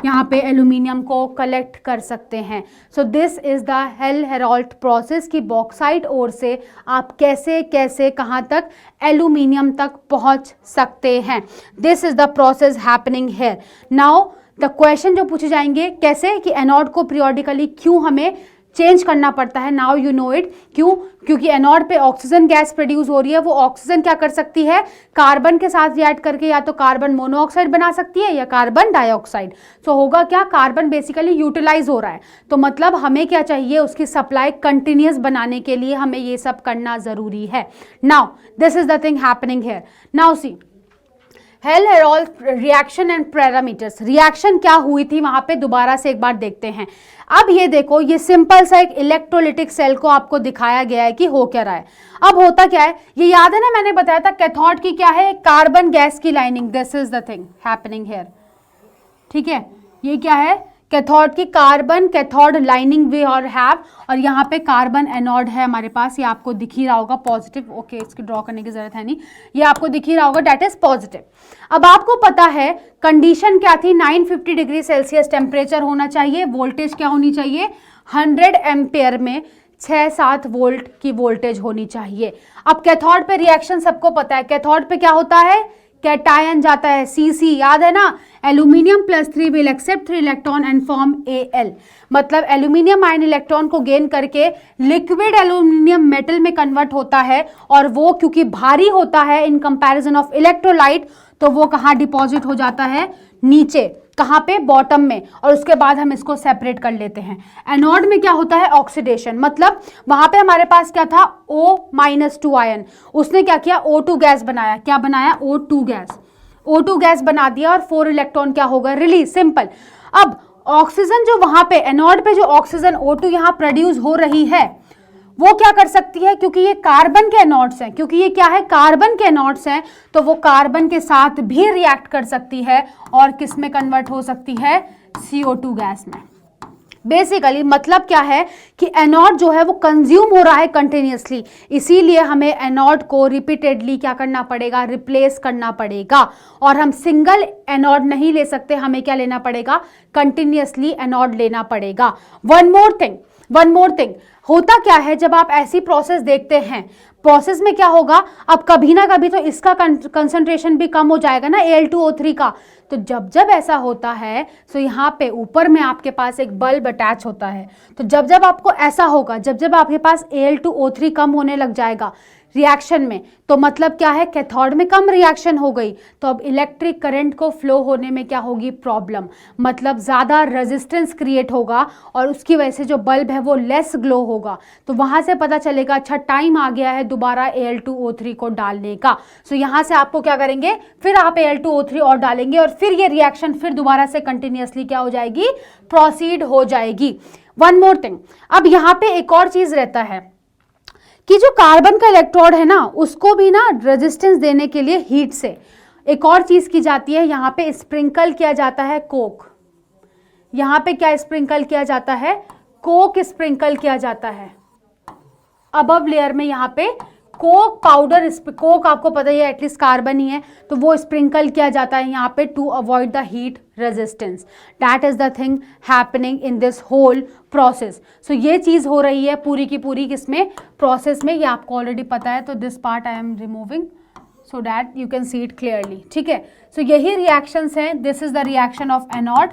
Speaker 1: यहाँ पे एल्यूमिनियम को कलेक्ट कर सकते हैं। So this is the hello-Harold process कि बॉक्साइट ओर से आप कैसे कैसे कहाँ तक, एल्यूमिनियम तक पहुँच सकते हैं। This is the process happening here. Now the question जो पूछे जाएंगे, कैसे कि एनोड को पीरियोडिकली क्यों हमें चेंज करना पड़ता है, नाउ यू नो इट। क्यों, क्योंकि एनोड पे ऑक्सीजन गैस प्रोड्यूस हो रही है, वो ऑक्सीजन क्या कर सकती है, कार्बन के साथ रिएक्ट करके या तो कार्बन मोनोऑक्साइड बना सकती है या कार्बन डाइऑक्साइड। सो होगा क्या, कार्बन बेसिकली यूटिलाइज हो रहा है, तो मतलब हमें क्या चाहिए, उसकी सप्लाई कंटिन्यूस बनाने के लिए हमें ये सब करना जरूरी है। Now this is the thing happening here. Now see hello-Harold reaction and parameters, reaction क्या हुई थी वहां पे दोबारा से एक बार देखते हैं। अब ये देखो, ये सिंपल सा एक इलेक्ट्रोलिटिक सेल को आपको दिखाया गया है कि हो क्या रहा है। अब होता क्या है, ये याद है ना, मैंने बताया था कैथोड की क्या है, कार्बन गैस की lining. This is the thing happening here, ठीक है, ये क्या है, कैथोड की कार्बन कैथोड लाइनिंग वी और हैव, और यहाँ पे कार्बन एनोड है हमारे पास, ये आपको दिख ही रहा होगा पॉजिटिव, ओके इसकी ड्रॉ करने की जरूरत है नहीं, ये आपको दिख ही रहा होगा, डेट इज पॉजिटिव। अब आपको पता है कंडीशन क्या थी, 950 डिग्री सेल्सियस टेम्परेचर होना चाहिए, वोल्टेज क्या होनी चाहिए, 100 एम्पेयर में 6-7 वोल्ट की वोल्टेज होनी चाहिए। अब कैथोड पे रिएक्शन सबको पता है, कैथोड पे क्या होता है, कैटायन जाता है Cc, याद है ना, aluminium +3 will accept 3 electron and form Al, मतलब एल्यूमिनियम आयन इलेक्ट्रॉन को गेन करके लिक्विड एल्यूमिनियम मेटल में कन्वर्ट होता है, और वो क्योंकि भारी होता है इन कंपैरिजन ऑफ इलेक्ट्रोलाइट, तो वो कहाँ डिपॉजिट हो जाता है, नीचे, कहाँ पे, बॉटम में, और उसके बाद हम इसको सेपरेट कर लेते हैं। एनोड में क्या होता है, ऑक्सीडेशन, मतलब वहां पे हमारे पास क्या था, O-2 आयन, उसने क्या किया, O2 गैस बनाया, क्या बनाया, O2 गैस, O2 गैस बना दिया, और 4 इलेक्ट्रॉन क्या होगा, रिलीज, सिंपल। अब ऑक्सीजन जो वहां पे एनोड पे जो ऑक्सीजन O2 यहां प्रोड्यूस हो रही है, वो क्या कर सकती है, क्योंकि ये कार्बन के एनोड्स हैं, क्योंकि ये क्या है, कार्बन के एनोड्स हैं, तो वो कार्बन के साथ भी रिएक्ट कर सकती है, और किस में कन्वर्ट हो सकती है, CO2 गैस में। बेसिकली मतलब क्या है कि एनोड जो है वो कंज्यूम हो रहा है कंटिन्यूसली, इसीलिए हमें एनोड को रिपीटेडली क्या करना पड़ेगा, रिप्लेस करना पड़ेगा, और हम सिंगल एनोड नहीं ले सकते, हमें क्या लेना पड़ेगा, कंटिन्यूसली एनोड लेना पड़ेगा। वन मोर थिंग, होता क्या है जब आप ऐसी प्रोसेस देखते हैं, प्रोसेस में क्या होगा, अब कभी ना कभी तो इसका कंसंट्रेशन भी कम हो जाएगा ना, Al2O3 का, तो जब जब ऐसा होता है, तो यहाँ पे ऊपर में आपके पास एक बल्ब अटैच होता है, तो जब जब आपको ऐसा होगा, जब जब आपके पास Al2O3 कम होने लग जाएगा रिएक्शन में, तो मतलब क्या है, कैथोड में कम रिएक्शन हो गई, तो अब इलेक्ट्रिक करंट को फ्लो होने में क्या होगी, प्रॉब्लम, मतलब ज़्यादा रेजिस्टेंस क्रिएट होगा, और उसकी वजह से जो बल्ब है वो लेस ग्लो होगा। तो वहाँ से पता चलेगा, अच्छा टाइम आ गया है दोबारा Al2O3 को डालने का। सो यहाँ से आपको क्या करेंगे, फिर आप Al2O3 और डालेंगे, और फिर ये रिएक्शन फिर दोबारा से कंटिन्यूसली क्या हो जाएगी, प्रोसीड हो जाएगी। वन मोर थिंग, अब यहाँ पे एक और चीज़ रहता है कि जो कार्बन का इलेक्ट्रोड है ना, उसको भी ना रेजिस्टेंस देने के लिए हीट से एक और चीज की जाती है, यहाँ पे स्प्रिंकल किया जाता है कोक, यहाँ पे क्या स्प्रिंकल किया जाता है, कोक स्प्रिंकल किया जाता है अबव लेयर में, यहाँ पे कोक पाउडर, कोक आपको पता ही है एटलीस्ट कार्बन ही है, तो वो स्प्रिंकल किया जाता है यहाँ पे to avoid the heat resistance. That is the thing happening in this whole process. So ये चीज़ हो रही है पूरी की पूरी किसमें, प्रोसेस में, ये आपको ऑलरेडी पता है, तो this part I am removing so that you can see it clearly, ठीक है। सो यही रिएक्शंस हैं, this is the reaction of anode,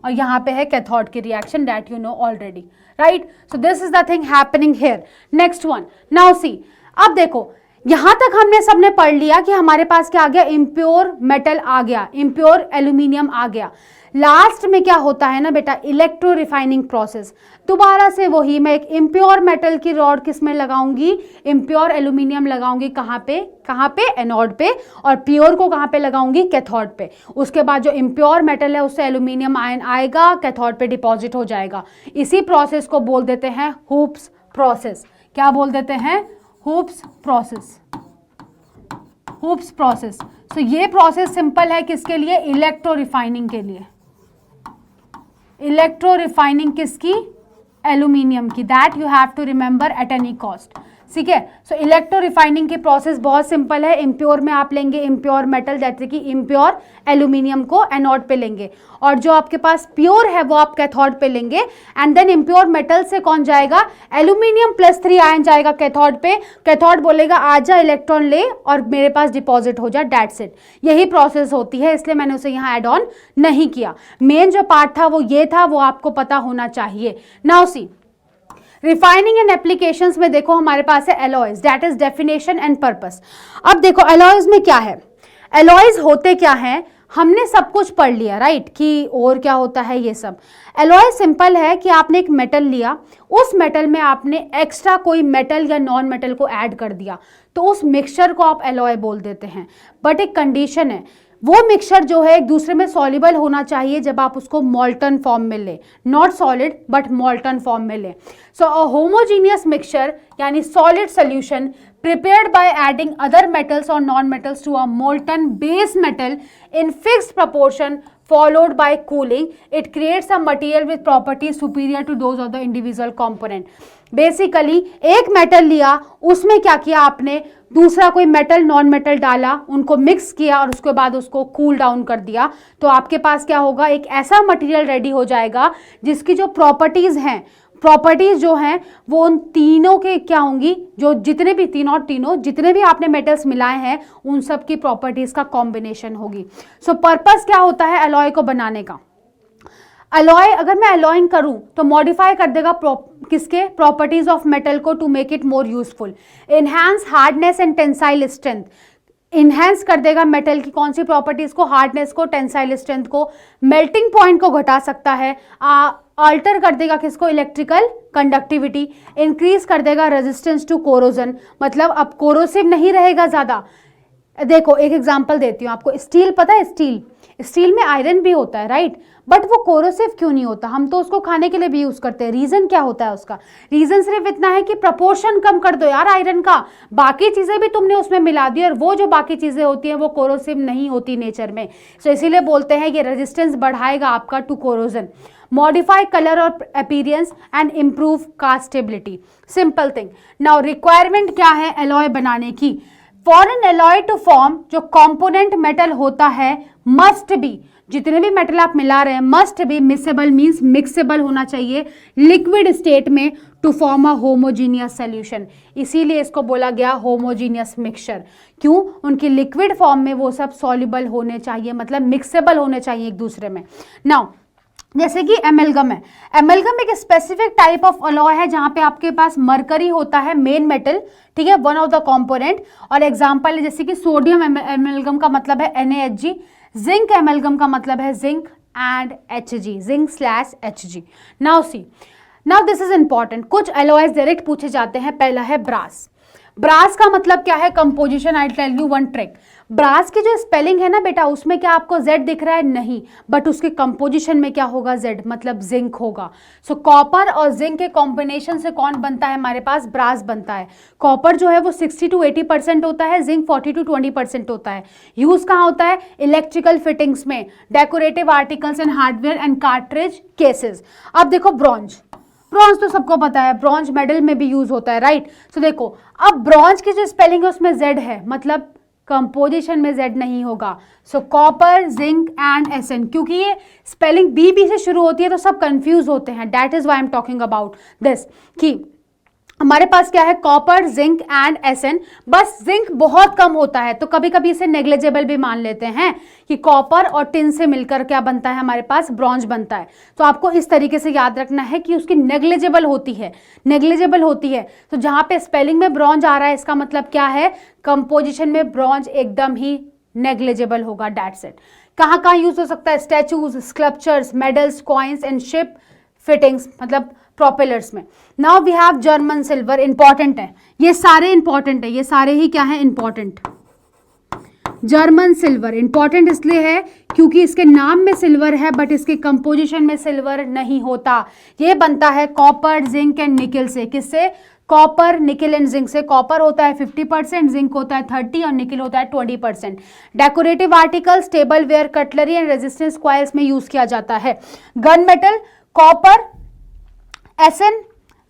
Speaker 1: और यहाँ पे है कैथोड की reaction, that you know already, right. So this is the thing happening here. Next one, now see, अब देखो यहां तक हमने सबने पढ़ लिया कि हमारे पास क्या आ गया, इम्प्योर मेटल आ गया, इम्प्योर एल्यूमिनियम आ गया। लास्ट में क्या होता है ना बेटा, इलेक्ट्रो रिफाइनिंग प्रोसेस। दोबारा से वही, मैं एक इम्प्योर मेटल की रॉड किस में लगाऊंगी, इम्प्योर एल्यूमिनियम लगाऊंगी, कहाँ पे, एनोड पे, और प्योर को कहाँ पे लगाऊंगी, कैथोड पे। उसके बाद जो इम्प्योर मेटल है उससे एल्यूमिनियम आयन आएगा, कैथोड पे डिपॉजिट हो जाएगा। इसी प्रोसेस को बोल देते हैं हुप्स प्रोसेस। क्या बोल देते हैं, hoops process, hoops process. So ये प्रोसेस सिंपल है किसके लिए, इलेक्ट्रो रिफाइनिंग के लिए। इलेक्ट्रो रिफाइनिंग किसकी, एल्यूमिनियम की, that you have to remember at any cost, ठीक है। सो इलेक्ट्रो रिफाइनिंग की प्रोसेस बहुत सिंपल है। इम्प्योर में आप लेंगे इम्प्योर मेटल, जैसे कि इम्प्योर एल्यूमिनियम को एनोड पे लेंगे, और जो आपके पास प्योर है वो आप कैथोड पे लेंगे, एंड देन इम्प्योर मेटल से कौन जाएगा, एल्यूमिनियम +3 आयन जाएगा कैथोड पे। कैथोड बोलेगा आजा इलेक्ट्रॉन ले और मेरे पास डिपॉजिट हो जा, दैट्स इट। यही प्रोसेस होती है, इसलिए मैंने उसे यहाँ एड ऑन नहीं किया। मेन जो पार्ट था वो ये था, वो आपको पता होना चाहिए। Now see, refining and applications में देखो हमारे पास है alloys, that is definition and purpose. अब देखो एलॉयज में क्या है, एलॉयज होते क्या हैं, हमने सब कुछ पढ़ लिया, राइट, कि और क्या होता है ये सब। एलॉय सिंपल है कि आपने एक मेटल लिया, उस मेटल में आपने एक्स्ट्रा कोई मेटल या नॉन मेटल को ऐड कर दिया, तो उस मिक्सचर को आप एलॉय बोल देते हैं। बट एक कंडीशन है, वो मिक्सचर जो है एक दूसरे में सॉल्युबल होना चाहिए जब आप उसको मॉल्टन फॉर्म में ले, नॉट सॉलिड बट मॉल्टन फॉर्म में ले। सो अ होमोजीनियस मिक्सचर यानी solid solution prepared by adding other metals or non-metals to a molten base metal in fixed proportion followed by cooling, it creates a material with properties superior to those of the individual component. Basically एक metal लिया, उसमें क्या किया आपने, दूसरा कोई metal non metal डाला, उनको मिक्स किया और उसके बाद उसको कूल डाउन कर दिया, तो आपके पास क्या होगा, एक ऐसा मटेरियल रेडी हो जाएगा जिसकी जो प्रॉपर्टीज हैं प्रॉपर्टीज जो हैं वो उन तीनों के क्या होंगी, जो जितने भी तीनों जितने भी आपने मेटल्स मिलाए हैं उन सब की प्रॉपर्टीज का कॉम्बिनेशन होगी। सो पर्पस क्या होता है अलॉय को बनाने का? अलॉय, अगर मैं अलॉइंग करूं तो मॉडिफाई कर देगा किसके, प्रॉपर्टीज ऑफ मेटल को to make it more useful. Enhance hardness and tensile strength, enhance कर देगा मेटल की कौन सी प्रॉपर्टीज को, हार्डनेस को, टेंसाइल स्ट्रेंथ को, मेल्टिंग पॉइंट को घटा सकता है, अल्टर कर देगा किसको, इलेक्ट्रिकल कंडक्टिविटी, इंक्रीज कर देगा रेजिस्टेंस टू कोरोजन, मतलब अब कोरोसिव नहीं रहेगा ज्यादा। देखो एक एग्जांपल देती हूँ आपको, स्टील पता है, स्टील में आयरन भी होता है राइट, बट वो कोरोसिव क्यों नहीं होता? हम तो उसको खाने के लिए भी यूज करते हैं। रीजन क्या होता है उसका? रीजन सिर्फ इतना है कि प्रपोर्शन कम कर दो यार आयरन का, बाकी चीजें भी तुमने उसमें मिला दी और वो जो बाकी चीजें होती हैं वो कोरोसिव नहीं होती नेचर में। सो इसीलिए बोलते हैं ये रेजिस्टेंस बढ़ाएगा आपका टू कोरोजन, मॉडिफाई कलर और appearance and improve castability. Simple thing. Now requirement क्या है एलॉय बनाने की? For an alloy to form, जो कंपोनेंट मेटल होता है मस्ट बी, जितने भी मेटल आप मिला रहे हैं must be miscible, means miscible होना चाहिए लिक्विड स्टेट में to form a homogeneous solution. इसीलिए इसको बोला गया होमोजीनियस मिक्सचर। क्यों? उनकी लिक्विड फॉर्म में वो सब सॉल्युबल होने चाहिए, मतलब मिक्सेबल होने चाहिए एक दूसरे में। नाउ जैसे कि एमेलगम है, एमेलगम एक स्पेसिफिक टाइप ऑफ अलॉय है जहां पे आपके पास मरकरी होता है मेन मेटल, ठीक है, वन ऑफ द कंपोनेंट। और एग्जांपल है जैसे कि सोडियम एमेलगम का मतलब है NaHg, जिंक एमेलगम का मतलब है zinc and Hg, zinc. Now see, now this is important, कुछ अलॉयज डायरेक्ट पूछे जाते हैं। पहला है ब्रास। ब्रास का मतलब क्या है? Composition. I tell you one trick. Brass की जो स्पेलिंग है ना बेटा, उसमें क्या आपको Z दिख रहा है? नहीं, बट उसके कंपोजिशन में क्या होगा? Z, मतलब जिंक होगा। सो कॉपर और जिंक के कॉम्बिनेशन से कौन बनता है हमारे पास? ब्रास बनता है। कॉपर जो है वो 60 to 80% होता है, जिंक 40 to 20% होता है। यूज कहाँ होता है? इलेक्ट्रिकल फिटिंग्स में, decorative articles and hardware and cartridge cases. अब देखो ब्रॉन्ज, ब्रॉन्ज तो सबको पता है, ब्रॉन्ज मेडल में भी यूज होता है राइट। सो देखो अब ब्रॉन्ज की जो स्पेलिंग है उसमें Z है, मतलब कंपोजिशन में Z नहीं होगा। सो कॉपर, जिंक एंड Sn, क्योंकि ये स्पेलिंग BB से शुरू होती है तो सब कंफ्यूज होते हैं। That is why I am talking about this, कि हमारे पास क्या है? Copper, zinc and Sn। बस जिंक बहुत कम होता है तो कभी कभी इसे नेग्लिजिबल भी मान लेते हैं कि कॉपर और टिन से मिलकर क्या बनता है हमारे पास? ब्रॉन्ज बनता है। तो आपको इस तरीके से याद रखना है कि उसकी नेग्लिजिबल होती है, नेग्लिजिबल होती है। तो जहां पे स्पेलिंग में ब्रॉन्ज आ रहा है इसका मतलब क्या है? कंपोजिशन में ब्रॉन्ज एकदम ही नेग्लिजिबल होगा। That's it. कहाँ कहाँ यूज हो सकता है? Statues, sculptures, medals, coins and ship fittings, मतलब प्रोपेलर्स में। Now we have German silver, important है, ये सारे इंपॉर्टेंट है, ये सारे ही क्या है? इंपॉर्टेंट। जर्मन सिल्वर इंपॉर्टेंट इसलिए है क्योंकि इसके नाम में सिल्वर है बट इसके कंपोजिशन में सिल्वर नहीं होता। ये बनता है कॉपर, जिंक एंड निकल से। किससे? कॉपर, निकल एंड जिंक से। कॉपर होता है 50%, जिंक होता है 30% और निकल होता है 20%। Decorative articles, table ware, cutlery and resistance coils में यूज किया जाता है। Gun metal, copper, Sn,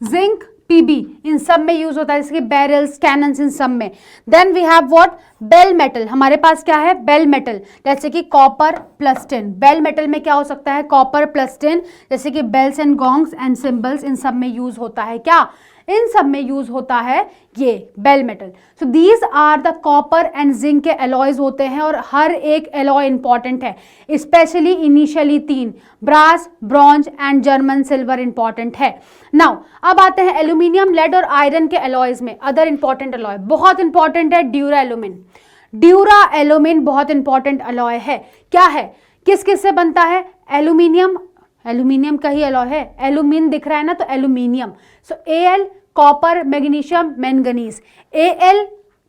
Speaker 1: zinc, Pb, इन सब में यूज होता है, जैसे कि बैरल्स, कैनन्स, इन सब में। Then we have what? Bell metal. हमारे पास क्या है? बेल मेटल, जैसे कि copper plus tin. Bell metal में क्या हो सकता है? कॉपर प्लस टिन, जैसे कि बेल्स एंड गॉन्ग्स एंड सिंबल्स, इन सब में यूज होता है। क्या? इन सब में यूज होता है ये bell metal. So these are the copper and zinc के एलॉयज होते हैं और हर एक एलॉय इंपॉर्टेंट है, specially initially 3, brass, bronze and German silver important है। नाउ अब आते हैं एल्यूमिनियम, लेड और आयरन के एलॉयज में। अदर इंपॉर्टेंट एलॉय बहुत इंपॉर्टेंट है, ड्यूरा एल्यूमिन। ड्यूरा एल्यूमिन बहुत इंपॉर्टेंट एलॉय है। क्या है? किस किस से बनता है? एल्यूमिनियम, एल्यूमिनियम का ही एलॉय है, एल्यूमिन दिख रहा है ना तो aluminium. So Al, copper, magnesium, manganese. Al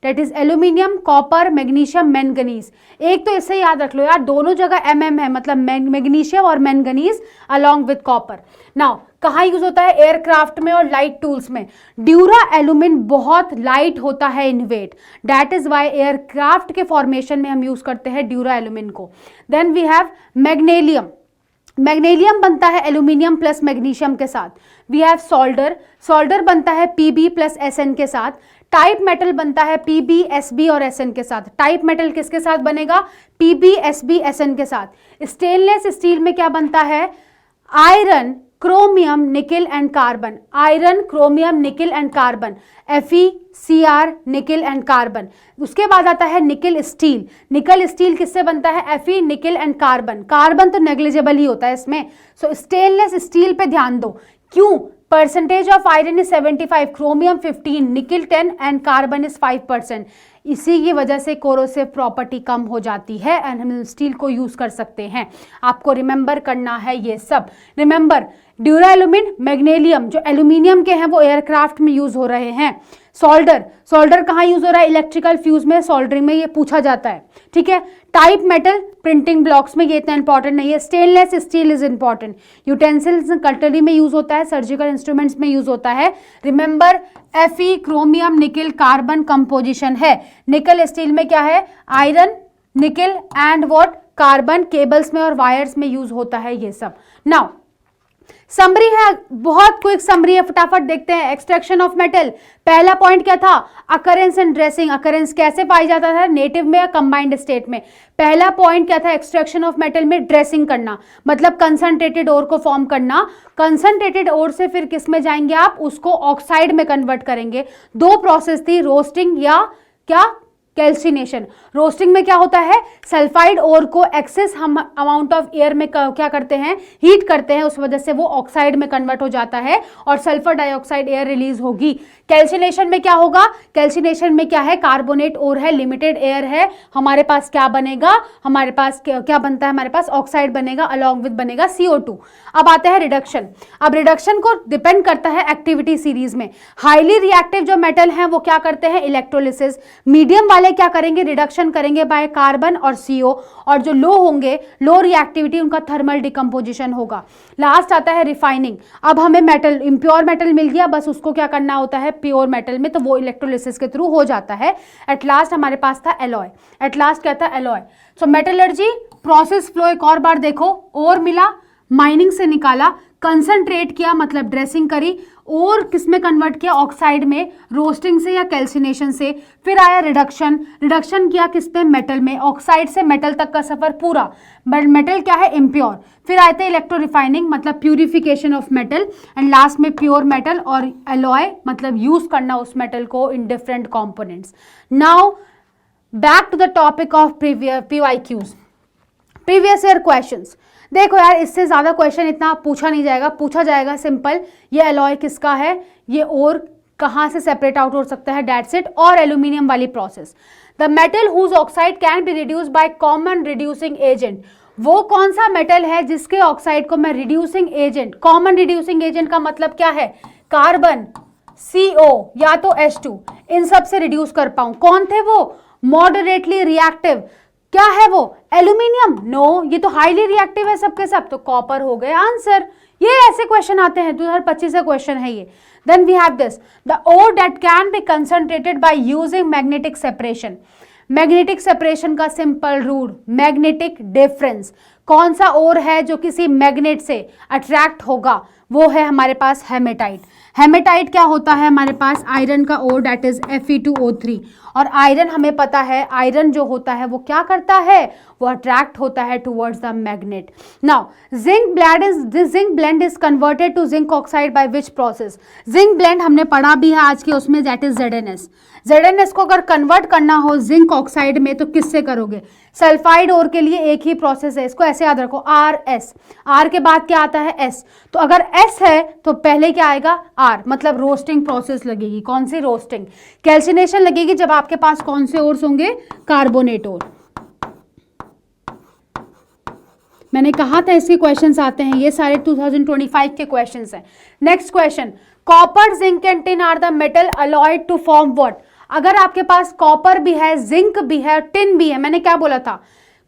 Speaker 1: that is aluminium, copper, magnesium, manganese. एक तो इससे याद रख लो यार, दोनों जगह mm है, मतलब मैग्नीशियम और manganese along with copper. Now कहाँ यूज होता है? एयरक्राफ्ट में और लाइट टूल्स में। ड्यूरा एल्यूमिन बहुत लाइट होता है in weight, that is why aircraft के फॉर्मेशन में हम यूज करते हैं ड्यूरा एल्यूमिन को। Then we have magnalium. Magnalium बनता है एल्यूमिनियम प्लस मैग्नीशियम के साथ। वी हैव सोल्डर, सोल्डर बनता है Pb प्लस Sn के साथ। टाइप मेटल बनता है Pb, Sb और Sn के साथ। टाइप मेटल किसके साथ बनेगा? Pb, Sb, Sn के साथ। स्टेनलेस स्टील में क्या बनता है? Iron, chromium nickel and carbon, iron chromium nickel and carbon, FeCr nickel and carbon. उसके बाद आता है निकिल स्टील, निकल स्टील किससे बनता है? Fe nickel and carbon, carbon तो नेग्लिजिबल ही होता है इसमें, सो स्टेनलेस स्टील पे ध्यान दो। क्यों? Percentage of iron is 75, chromium 15, nickel 10 and carbon is 5%। इसी की वजह से कोरोसिव प्रॉपर्टी कम हो जाती है एंड हम स्टील को यूज कर सकते हैं। आपको रिमेंबर करना है ये सब। रिमेंबर ड्यूरालुमिन, मैग्नीशियम जो एल्यूमिनियम के हैं वो एयरक्राफ्ट में यूज हो रहे हैं। सोल्डर, सोल्डर कहाँ यूज हो रहा है? इलेक्ट्रिकल फ्यूज में, सोल्डरिंग में, ये पूछा जाता है, ठीक है। टाइप मेटल प्रिंटिंग ब्लॉक्स में, ये इतना इंपॉर्टेंट नहीं है। Stainless steel is important. Utensils cutlery में यूज होता है, सर्जिकल इंस्ट्रूमेंट्स में यूज होता है। Remember Fe chromium nickel carbon composition है। निकल स्टील में क्या है? Iron nickel and what? Carbon. Cables में और वायर्स में यूज होता है ये सब। नाउ समरी है, बहुत क्विक समरी है, फटाफट देखते हैं। एक्सट्रैक्शन ऑफ मेटल, पहला पॉइंट क्या था? Occurrence and dressing. अकरेंस कैसे पाई जाता था? नेटिव में या कंबाइंड स्टेट में? पहला पॉइंट क्या था? एक्सट्रैक्शन ऑफ मेटल में ड्रेसिंग करना, मतलब कंसंट्रेटेड ओर को फॉर्म करना। कंसंट्रेटेड ओर से फिर किस में जाएंगे आप? उसको ऑक्साइड में कन्वर्ट करेंगे। दो प्रोसेस थी, रोस्टिंग या क्या? कैल्सिनेशन। रोस्टिंग में क्या होता है? सल्फाइड ओर को एक्सेस हम अमाउंट ऑफ एयर में क्या करते हैं? हीट करते हैं, उस वजह से वो ऑक्साइड में कन्वर्ट हो जाता है और सल्फर डाइऑक्साइड एयर रिलीज होगी। कैल्सिनेशन में क्या होगा? कैल्सिनेशन में क्या है? कार्बोनेट ओर है, लिमिटेड एयर है, हमारे पास क्या बनेगा? हमारे पास क्या बनता है? हमारे पास ऑक्साइड बनेगा, अलॉन्ग विद बनेगा CO2। अब आता है रिडक्शन। अब रिडक्शन को डिपेंड करता है एक्टिविटी सीरीज में। हाईली रिएक्टिव जो मेटल हैं वो क्या करते हैं? इलेक्ट्रोलिसिस। मीडियम वाले क्या करेंगे? रिडक्शन करेंगे बाय कार्बन और CO, और जो लो होंगे, लो रिएक्टिविटी, उनका थर्मल डिकम्पोजिशन होगा। लास्ट आता है रिफाइनिंग। अब हमें मेटल, इम्प्योर मेटल मिल गया, बस उसको क्या करना होता है प्योर मेटल में, तो वो इलेक्ट्रोलिसिस के थ्रू हो जाता है। एट लास्ट हमारे पास था एलॉय। एट लास्ट क्या था? एलॉय। सो मेटलर्जी प्रोसेस फ्लो एक और बार देखो। ओर मिला, माइनिंग से निकाला, कंसंट्रेट किया मतलब ड्रेसिंग करी, और किस में कन्वर्ट किया? ऑक्साइड में, रोस्टिंग से या कैल्सिनेशन से। फिर आया रिडक्शन, रिडक्शन किया किस पे? मेटल में। ऑक्साइड से मेटल तक का सफर पूरा, बट मेटल क्या है? इम्प्योर। फिर आए थे इलेक्ट्रो रिफाइनिंग मतलब purification of metal, and last में प्योर मेटल और एलॉय मतलब यूज करना उस मेटल को in different components. Now back to the topic of PYQs, previous year questions. देखो यार, इससे ज्यादा क्वेश्चन इतना पूछा नहीं जाएगा, पूछा जाएगा सिंपल, ये एलॉय किसका है, ये और कहाँ से सेपरेट आउट हो सकता है, डेट्स इट, और एल्यूमिनियम वाली process. The metal whose oxide can be reduce by common reducing agent, वो कौन सा मेटल है जिसके ऑक्साइड को मैं reducing agent, common reducing agent का मतलब क्या है? कार्बन, CO या तो H2, इन सब से रिड्यूस कर पाऊं। कौन थे वो? Moderately reactive. क्या है वो? एल्यूमिनियम? नो, ये तो हाईली रिएक्टिव है सबके सब, तो कॉपर हो गए आंसर। ये ऐसे क्वेश्चन आते हैं, 2025 का क्वेश्चन है ये। Then we have this, the ore that can be concentrated by using magnetic separation. Magnetic separation का सिंपल रूल, मैग्नेटिक डिफरेंस। कौन सा ओर है जो किसी मैग्नेट से अट्रैक्ट होगा? वो है हमारे पास हेमेटाइट। हेमेटाइट क्या होता है? हमारे पास आयरन का ओर, दैट इज Fe2O3। और आयरन हमें पता है, आयरन जो होता है वो क्या करता है? वो अट्रैक्ट होता है towards the magnet. Now zinc blende is converted to zinc oxide by which process? Zinc blende हमने पढ़ा भी है आज के उसमें, दैट इज ZnS। ZnS को अगर कन्वर्ट करना हो जिंक ऑक्साइड में तो किससे करोगे? सल्फाइड ओर के लिए एक ही प्रोसेस है, इसको ऐसे याद रखो, RS। R के बाद क्या आता है? S। तो अगर S है तो पहले क्या आएगा? R, मतलब रोस्टिंग प्रोसेस लगेगी। कौन सी रोस्टिंग? कैल्सिनेशन लगेगी जब आपके पास कौन से ओर्स होंगे? कार्बोनेट ओर। मैंने कहा था इसके क्वेश्चंस आते हैं, ये सारे 2025 के क्वेश्चंस हैं। Next question, copper, zinc and tin are the metal alloyed to form what? अगर आपके पास कॉपर भी है, जिंक भी है, टिन भी है, मैंने क्या बोला था?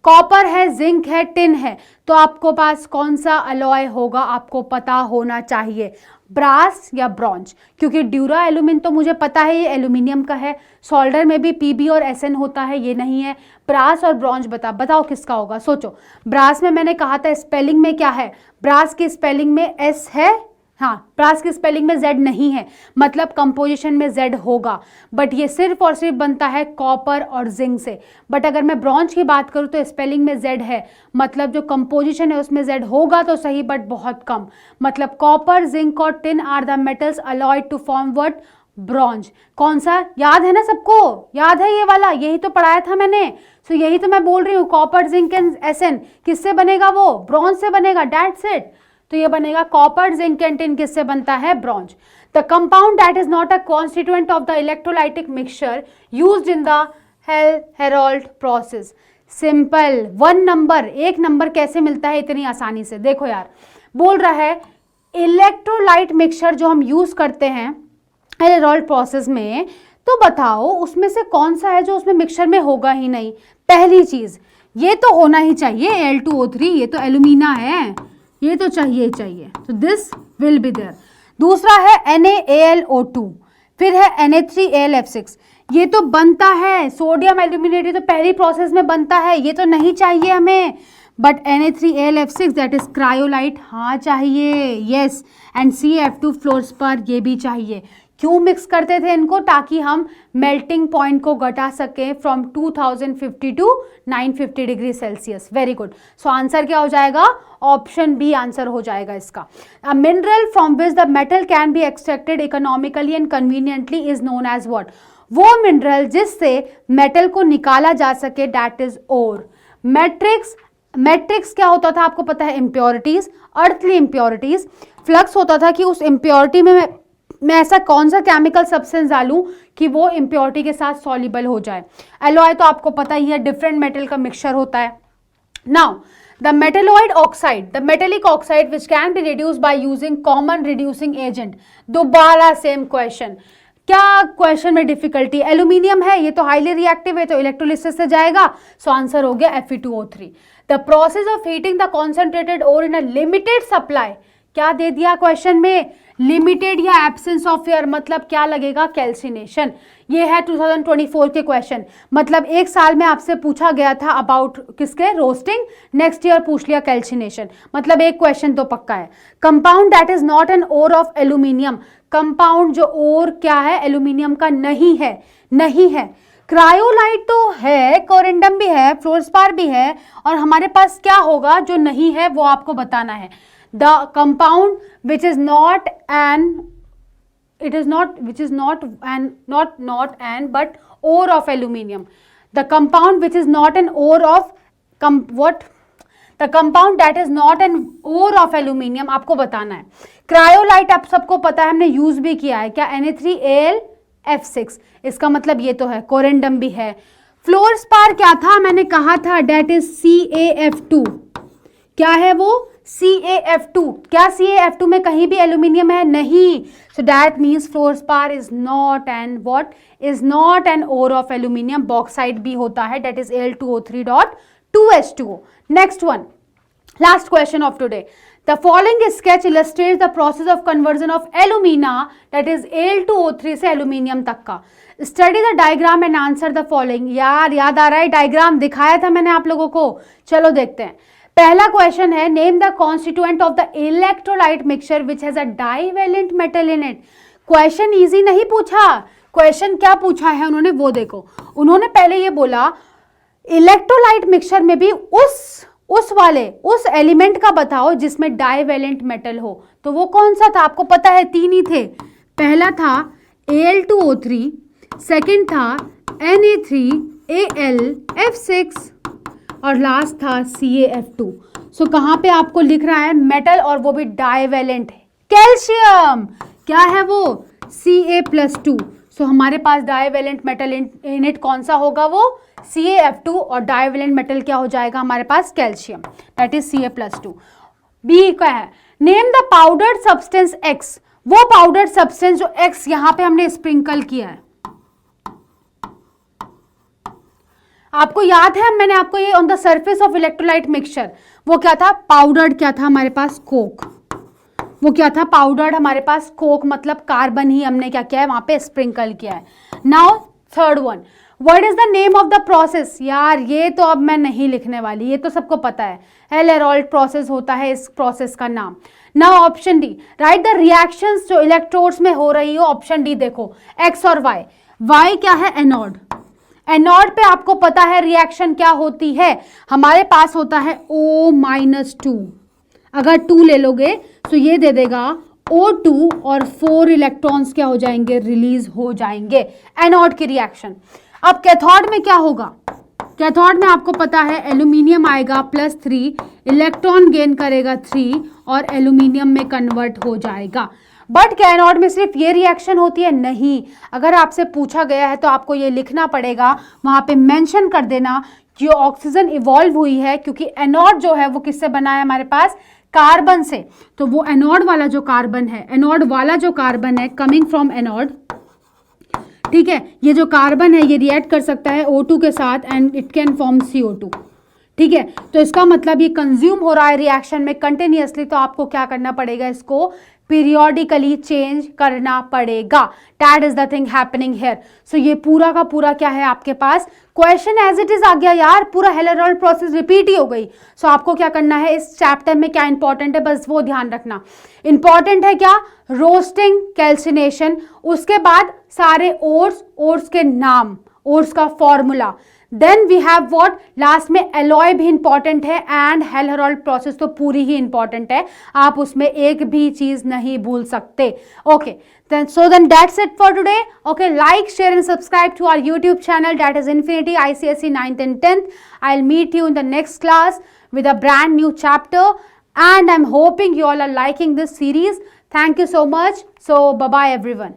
Speaker 1: कॉपर है, जिंक है, टिन है, तो आपको पास कौन सा अलॉय होगा आपको पता होना चाहिए, ब्रास या ब्रॉन्ज। क्योंकि ड्यूरा एल्यूमिन तो मुझे पता है ये एल्यूमिनियम का है, सोल्डर में भी Pb और Sn होता है, ये नहीं है। ब्रास और ब्रॉन्ज बताओ किसका होगा, सोचो। ब्रास में मैंने कहा था स्पेलिंग में क्या है, ब्रास की स्पेलिंग में S है, हाँ, ब्रास की स्पेलिंग में जेड नहीं है, मतलब कंपोजिशन में जेड होगा, बट ये सिर्फ और सिर्फ बनता है कॉपर और जिंक से। बट अगर मैं ब्रॉन्ज की बात करूँ तो स्पेलिंग में जेड है, मतलब जो कंपोजिशन है उसमें जेड होगा तो सही, बट बहुत कम। मतलब कॉपर, जिंक और tin are the metals alloyed to form what? Bronze. कौन सा याद है ना सबको? याद है ये वाला, यही तो पढ़ाया था मैंने। सो यही तो मैं बोल रही हूँ, कॉपर, जिंक एंड एसएन किससे बनेगा? वो ब्रॉन्ज से बनेगा, दैट्स इट। तो ये बनेगा कॉपर, जिंक एंड टिन किससे बनता है? Bronze. The compound that is not a constituent of the electrolytic mixture used in the Harold process. Simple, 1 number, 1 number कैसे मिलता है इतनी आसानी से? देखो यार, बोल रहा है इलेक्ट्रोलाइट मिक्सचर जो हम यूज करते हैं हेरोल्ड प्रोसेस में, तो बताओ उसमें से कौन सा है जो उसमें मिक्सचर में होगा ही नहीं? पहली चीज, ये तो होना ही चाहिए Al2O3, ये तो एल्यूमिना है, ये तो चाहिए ही चाहिए, तो दिस विल बी देयर। दूसरा है NaAlO2, फिर है Na3AlF6, ये तो बनता है, सोडियम एल्यूमिनेट, ये तो पहली प्रोसेस में बनता है, ये तो नहीं चाहिए हमें। But Na3AlF6 that is cryolite, हाँ चाहिए, यस। एंड CF2 फ्लोरस्पार, ये भी चाहिए। क्यों मिक्स करते थे इनको? ताकि हम मेल्टिंग पॉइंट को घटा सकें from 2050 to 950 degree Celsius. Very good. So answer क्या हो जाएगा? ऑप्शन बी आंसर हो जाएगा इसका। A mineral from which the metal can be extracted economically and conveniently is known as what? वो मिनरल जिससे मेटल को निकाला जा सके, दैट इज ओर। मैट्रिक्स क्या होता था आपको पता है? Impurities, earthly impurities. फ्लक्स होता था कि उस इम्प्योरिटी में मैं ऐसा कौन सा केमिकल सब्सटेंस डालूं कि वो इम्प्योरिटी के साथ सॉल्युबल हो जाए। एलॉय तो आपको पता ही है, डिफरेंट मेटल का मिक्सचर होता है। Now the metalloid oxide, the metallic oxide which can be reduce by using common reducing agent. दोबारा सेम क्वेश्चन, क्या क्वेश्चन में डिफिकल्टी? एल्यूमिनियम है, ये तो हाईली रिएक्टिव है, तो इलेक्ट्रोलिसिस से जाएगा, सो आंसर हो गया Fe2O3। The process of heating the concentrated ore in a limited supply, क्या दे दिया क्वेश्चन में? लिमिटेड या एब्सेंस ऑफ एयर, मतलब क्या लगेगा? कैल्सिनेशन। ये है 2024 के क्वेश्चन, मतलब एक साल में आपसे पूछा गया था अबाउट किसके? रोस्टिंग। नेक्स्ट ईयर पूछ लिया कैल्सिनेशन, मतलब एक क्वेश्चन तो पक्का है। Compound that is not an ore of aluminium, compound जो ओर क्या है? एल्यूमिनियम का नहीं है, नहीं है। क्रायोलाइट तो है, कोरिंडम भी है, फ्लोरस्पार भी है, और हमारे पास क्या होगा जो नहीं है वो आपको बताना है। The compound which is not an, it is not, which is not an, not an, but ore of aluminium. The compound which is not an ore of, what? The compound that is not an ore of aluminium आपको बताना है। Cryolite आप सबको पता है, हमने use भी किया है, क्या? Na3AlF6, इसका मतलब ये तो है। कोरिंडम भी है। फ्लोरस्पार क्या था? मैंने कहा था that is CaF2, क्या है वो? CaF2। क्या CaF2 में कहीं भी एल्यूमिनियम है? नहीं। So that means fluorspar is not an what? Is not an ore of aluminium. Bauxite भी होता है, that is Al2O3.2H2O। Next one, last question of today. The following sketch illustrates the process of conversion of alumina, that is Al2O3 से aluminium तक का। Study the diagram and answer the following. यार याद आ रहा है? डायग्राम दिखाया था मैंने आप लोगों को, चलो देखते हैं। पहला क्वेश्चन है, name the constituent of the electrolyte mixture which has a divalent metal in it. Question easy नहीं पूछा, क्वेश्चन क्या पूछा है उन्होंने वो देखो। उन्होंने पहले ये बोला इलेक्ट्रोलाइट मिक्सचर में भी उस एलिमेंट का बताओ जिसमें डाइवेलेंट मेटल हो। तो वो कौन सा था? आपको पता है 3 ही थे। पहला था Al2O3, सेकंड था Na3AlF6 और लास्ट था CaF2। सो कहाँ पे आपको लिख रहा है? मेटल, और वो भी डाइवेलेंट है। कैल्शियम क्या है वो? Ca+2। सो हमारे पास डाइवेलेंट मेटल इन इट कौन सा होगा? वो CaF2, और डाइवेलेंट मेटल क्या हो जाएगा हमारे पास? Calcium, that is Ca+2। B क्या है? Name the powdered substance X, वो पाउडर्ड सब्सटेंस जो X यहां पे हमने स्प्रिंकल किया है। आपको याद है मैंने आपको ये on the surface of electrolyte mixture, वो क्या था? पाउडर्ड क्या था हमारे पास? कोक। वो क्या था? पाउडर्ड हमारे पास कोक, मतलब कार्बन ही हमने क्या किया है वहां पे? स्प्रिंकल किया है। Now third one, what is the name of the process? यार ये तो अब मैं नहीं लिखने वाली, ये तो सबको पता है, हेलेरॉल्ड प्रोसेस होता है इस प्रोसेस का नाम। Now option D, right the reactions जो इलेक्ट्रोड्स में हो रही हो। ऑप्शन डी देखो, एक्स और वाई। वाई क्या है? एनोड। एनोड पे आपको पता है रिएक्शन क्या होती है, हमारे पास होता है O-2। अगर 2 ले लोगे तो ये दे देगा O2 और 4 इलेक्ट्रॉन्स क्या हो जाएंगे? रिलीज हो जाएंगे, एनोड की रिएक्शन। अब कैथोड में क्या होगा? कैथोड में आपको पता है एल्यूमिनियम आएगा +3, इलेक्ट्रॉन गेन करेगा 3 और एल्यूमिनियम में कन्वर्ट हो जाएगा। बट क्या एनोड में सिर्फ ये रिएक्शन होती है? नहीं। अगर आपसे पूछा गया है तो आपको ये लिखना पड़ेगा, वहां पे मेंशन कर देना कि ऑक्सीजन इवॉल्व हुई है, क्योंकि एनोड जो है वो किससे बना है हमारे पास? कार्बन से। तो वो एनोड वाला जो कार्बन है, एनोड वाला जो कार्बन है कमिंग फ्रॉम एनोड, ठीक है, ये जो कार्बन है ये रिएक्ट कर सकता है O2 के साथ and it can form CO2, ठीक है। तो इसका मतलब ये कंज्यूम हो रहा है रिएक्शन में कंटिन्यूअसली, तो आपको क्या करना पड़ेगा? इसको पीरियोडिकली चेंज करना पड़ेगा। That is the thing happening here. So ये पूरा का पूरा क्या है आपके पास? क्वेश्चन एज इट इज आ गया यार, पूरा हेलेरॉल्ड प्रोसेस रिपीट ही हो गई। सो आपको क्या करना है इस चैप्टर में, क्या इंपॉर्टेंट है बस वो ध्यान रखना। इंपॉर्टेंट है क्या? रोस्टिंग, कैल्सिनेशन, उसके बाद सारे ओर्स के नाम, ओर्स का formula, then we have what, last में एलॉय भी इंपॉर्टेंट है एंड हेलेरॉल्ड प्रोसेस तो पूरी ही इंपॉर्टेंट है, आप उसमें एक भी चीज नहीं भूल सकते। Okay, then that's it for today. Okay, like, share and subscribe to our YouTube channel, that is Infinity ICSE 9th and 10th. I'll meet you in the next class with a brand new chapter, and I'm hoping you all are liking this series. Thank you so much. So bye bye everyone.